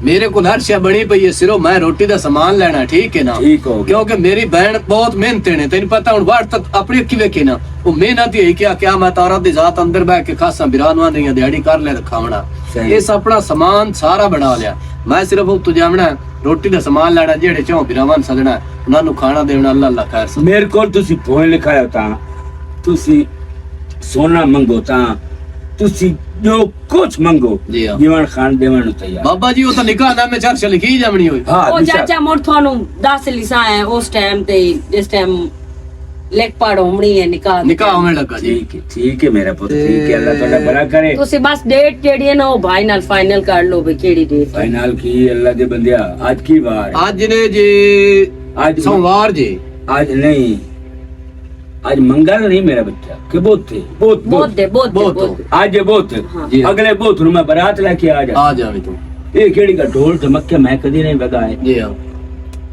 Speaker 3: ਮੇਰੇ ਕੋਲ ਹਰ ਸ਼ੈ ਬਣੀ ਪਈ ਹੈ ਸਿਰੋਂ ਮੈਂ ਰੋਟੀ ਦਾ ਸਮਾਨ ਲੈਣਾ ਠੀਕ ਹੈ ਨਾ
Speaker 4: ਠੀਕ ਹੋ ਗਿਆ
Speaker 3: ਕਿਉਂਕਿ ਮੇਰੀ ਭੈਣ ਬਹੁਤ ਮਿਹਨਤ ਨੇ ਤੈਨੂੰ ਪਤਾ ਹੁਣ ਬਾਹਰ ਤੱਕ ਆਪਣੀ ਅੱਖੀ ਵੇਖੀ ਨਾ ਉਹ ਮਿਹਨਤ ਹੀ ਕਿਆ ਮੈਂ ਤਾਰਾ ਦੀ ਜ਼ਾਤ ਅੰਦਰ ਬੈ ਕੇ ਖਾਸਾਂ ਬਿਰਾਨਵਾ ਨਹੀਂ ਦਿਹਾੜੀ ਕਰ ਲੈ ਤੇ ਖਾਵਣਾ
Speaker 4: ਸਹੀ।
Speaker 3: ਇਸ ਆਪਣਾ ਸਮਾਨ ਸਾਰਾ ਬਣਾ ਲਿਆ ਮੈਂ ਸਿਰਫ ਉਹ ਤੁਜਾਵਣਾ ਰੋਟੀ ਦਾ ਸਮਾਨ ਲੈਣਾ ਜਿਹੜੇ ਚੋਂ ਬਿਰਾਵਾਂ ਸਦਣਾ ਉਹਨਾਂ ਨੂੰ ਖਾਣਾ ਦੇਣਾ ਅੱਲਾ ਅੱਲਾ ਖੈਰ ਸਭ
Speaker 4: ਮੇਰੇ ਕੋਲ ਤੁਸੀਂ ਫੋਨ ਲਿਖਾਇਆ ਤਾਂ ਤੁਸੀਂ ਸੋਨਾ ਮੰਗੋ ਤਾਂ ਤੁਸੀਂ ਜੋ ਕੁਝ ਮੰਗੋ
Speaker 3: ਜੀ ਹਾਂ।
Speaker 4: ਜੀਵਨ ਖਾਨ ਦੇਵਣ ਨੂੰ ਤਿਆਰ
Speaker 3: ਬਾਬਾ ਜੀ ਉਹ ਤਾਂ ਨਿਕਾਹ ਦਾ ਮੈਂ ਚਰਚ ਲਿਖੀ ਜਾਵਣੀ ਹੋਈ
Speaker 4: ਹਾਂ
Speaker 2: ਉਹ
Speaker 4: ਦਿਸ਼ਾ-
Speaker 2: ਚਾਚਾ ਮੁੜ ਤੁਹਾਨੂੰ ਦੱਸ ਲਿਸਾ ਹੈ ਉਸ ਟਾਈਮ ਤੇ ਜਿਸ ਟਾਈਮ ਲੈਕ ਪਾੜ ਹੋਣੀ ਹੈ
Speaker 3: ਨਿਕਾਹ ਹੋਣ ਲੱਗਾ ਜੀ
Speaker 4: ਠੀਕ ਹੈ ਮੇਰਾ ਪੁੱਤ ਠੀਕ ਹੈ ਅੱਲਾ ਤੁਹਾਡਾ ਭਲਾ ਕਰੇ
Speaker 2: ਤੁਸੀਂ ਬਸ ਡੇਟ ਜਿਹੜੀ ਹੈ ਨਾ ਉਹ ਭਾਈ ਨਾਲ ਫਾਈਨਲ ਕਰ ਲਓ ਵੀ ਕਿਹੜੀ ਡੇਟ ਹੈ
Speaker 4: ਫਾਈਨਲ ਕੀ ਅੱਲਾ ਦੇ ਬੰਦਿਆ ਅੱਜ ਕੀ ਵਾਰ ਹੈ?
Speaker 3: ਅੱਜ ਨੇ ਜੀ
Speaker 4: ਅੱਜ
Speaker 3: ਸੋਮਵਾਰ ਜੀ
Speaker 4: आज नहीं आज मंगल नहीं मेरा बच्चा के बहुत थे बहुत
Speaker 2: ਬਹੁਤ ਦੇ ਬਹੁਤ
Speaker 3: ਬਹੁਤ
Speaker 2: ਬਹੁਤ
Speaker 4: आज ये बहुत
Speaker 2: हाँ।
Speaker 3: जी।
Speaker 4: अगले बहुत मैं बारात लेके आ जा
Speaker 3: ਆ ਜਾਵੇ ਤੂੰ
Speaker 4: ये केड़ी का ढोल ढमक्के मैं कदी नहीं बगाए
Speaker 3: ਜੀ ਹਾਂ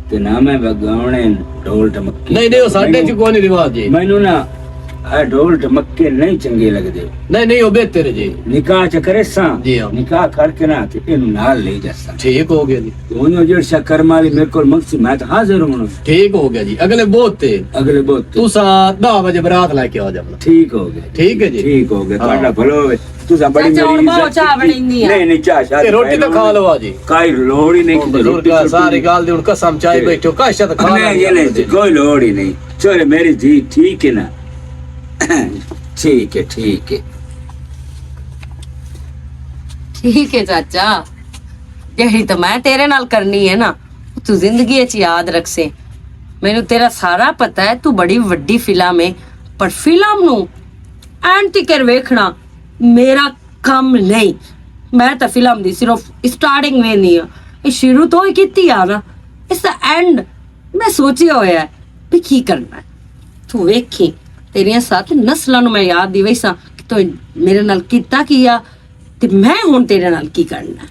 Speaker 4: ते ना मैं बगावने ढोल ढमक्के
Speaker 3: ਨਹੀਂ ਨਹੀਂ ਉਹ ਸਾਡੇ ਚ ਕੋਈ ਨਹੀਂ ਰਿਵਾਜ ਜੀ
Speaker 4: मैनू ना आ ढोल ढमक्के नहीं चंगे लगदे
Speaker 3: ਨਹੀਂ ਨਹੀਂ ਉਹ ਬਿਹਤਰ ਹੈ ਜੀ
Speaker 4: निकाह च करे सा
Speaker 3: जी हाँ।
Speaker 4: निकाह करके ना ते इनु नाल ले जासा
Speaker 3: ਠੀਕ ਹੋ ਗਿਆ ਜੀ
Speaker 4: दोनों जेड़ शक्कर माली मेरे को मकसद मैं तो हाजिर हूं
Speaker 3: ਠੀਕ ਹੋ ਗਿਆ ਜੀ ਅਗਲੇ ਬਹੁਤ ਤੇ
Speaker 4: अगले बहुत
Speaker 3: ਤੁਸੀਂ 10 ਵਜੇ ਬਰਾਤ ਲੈ ਕੇ ਆ ਜਾਵਣਾ
Speaker 4: ठीक हो गया
Speaker 3: ठीक है जी।
Speaker 4: ठीक हो गया
Speaker 3: हाँ।
Speaker 4: ਤੁਹਾਡਾ ਭਲੋ ਹੋਵੇ ਤੁਸੀਂ ਬੜੀ
Speaker 2: ਚਾਚਾ, ਹੁਣ
Speaker 4: ਮੇਰੀ
Speaker 2: ਬਹੁਤ
Speaker 4: ਇੱਜ਼ਤ
Speaker 2: ਚਾਹ
Speaker 4: ਕੀਤੀ।
Speaker 2: ਬਣਾਉਂਦੀ ਆ।
Speaker 4: ਨਹੀਂ ਨਹੀਂ ਚਾਹ ਸ਼ਾਹ
Speaker 3: ਤੇ ਰੋਟੀ ਤਾਂ ਖਾ ਲਵਾ ਜੀ
Speaker 4: ਕਾਈ ਲੋੜ ਹੀ ਨਹੀਂ
Speaker 3: ਹੁਣ
Speaker 4: ਕਿਤੇ
Speaker 3: ਬਜ਼ੁਰਗ
Speaker 4: ਰੋਟੀ
Speaker 3: ਸਾਰੀ ਗੱਲ ਦੀ ਹੁਣ ਕਸਮ ਚਾਹੀ ਬੈਠੋ ਕਾਸ਼ਾ ਤਾਂ ਖਾ
Speaker 4: नहीं ये नहीं कोई लोड़ ही नहीं चलो मेरी जी ठीक है ना ठीक है ठीक है
Speaker 2: ਠੀਕ ਹੈ ਚਾਚਾ ਜਿਹੜੀ ਤਾਂ ਮੈਂ ਤੇਰੇ ਨਾਲ ਕਰਨੀ ਹੈ ਨਾ ਉਹ ਤੂੰ ਜ਼ਿੰਦਗੀ ਵਿੱਚ ਯਾਦ ਰੱਖੇ ਮੈਨੂੰ ਤੇਰਾ ਸਾਰਾ ਪਤਾ ਹੈ ਤੂੰ ਬੜੀ ਵੱਡੀ ਫਿਲਮ ਹੈ ਪਰ ਫਿਲਮ ਨੂੰ ਐਂਟੀ ਕਰ ਵੇਖਣਾ ਮੇਰਾ ਕੰਮ ਨਹੀਂ ਮੈਂ ਤਾਂ ਫਿਲਮ ਦੀ ਸਿਰਫ ਸਟਾਰਟਿੰਗ ਵੇਖਣੀ ਆ ਇਹ ਸ਼ੁਰੂ ਤੋਂ ਹੀ ਕੀਤੀ ਆ ਨਾ ਇਸ ਦਾ ਐਂਡ ਮੈਂ ਸੋਚਿਆ ਹੋਇਆ ਹੈ ਵੀ ਕੀ ਕਰਨਾ ਹੈ। ਤੂੰ ਵੇਖੀ ਤੇਰੀਆਂ 7 ਨਸਲਾਂ ਨੂੰ ਮੈਂ ਯਾਦ ਦਿਵਾਈ ਸਾਂ ਕਿ ਤੂੰ ਮੇਰੇ ਨਾਲ ਕੀਤਾ ਕੀ ਆ ਤੇ ਮੈਂ ਹੁਣ ਤੇਰੇ ਨਾਲ ਕੀ ਕਰਨਾ ਹੈ।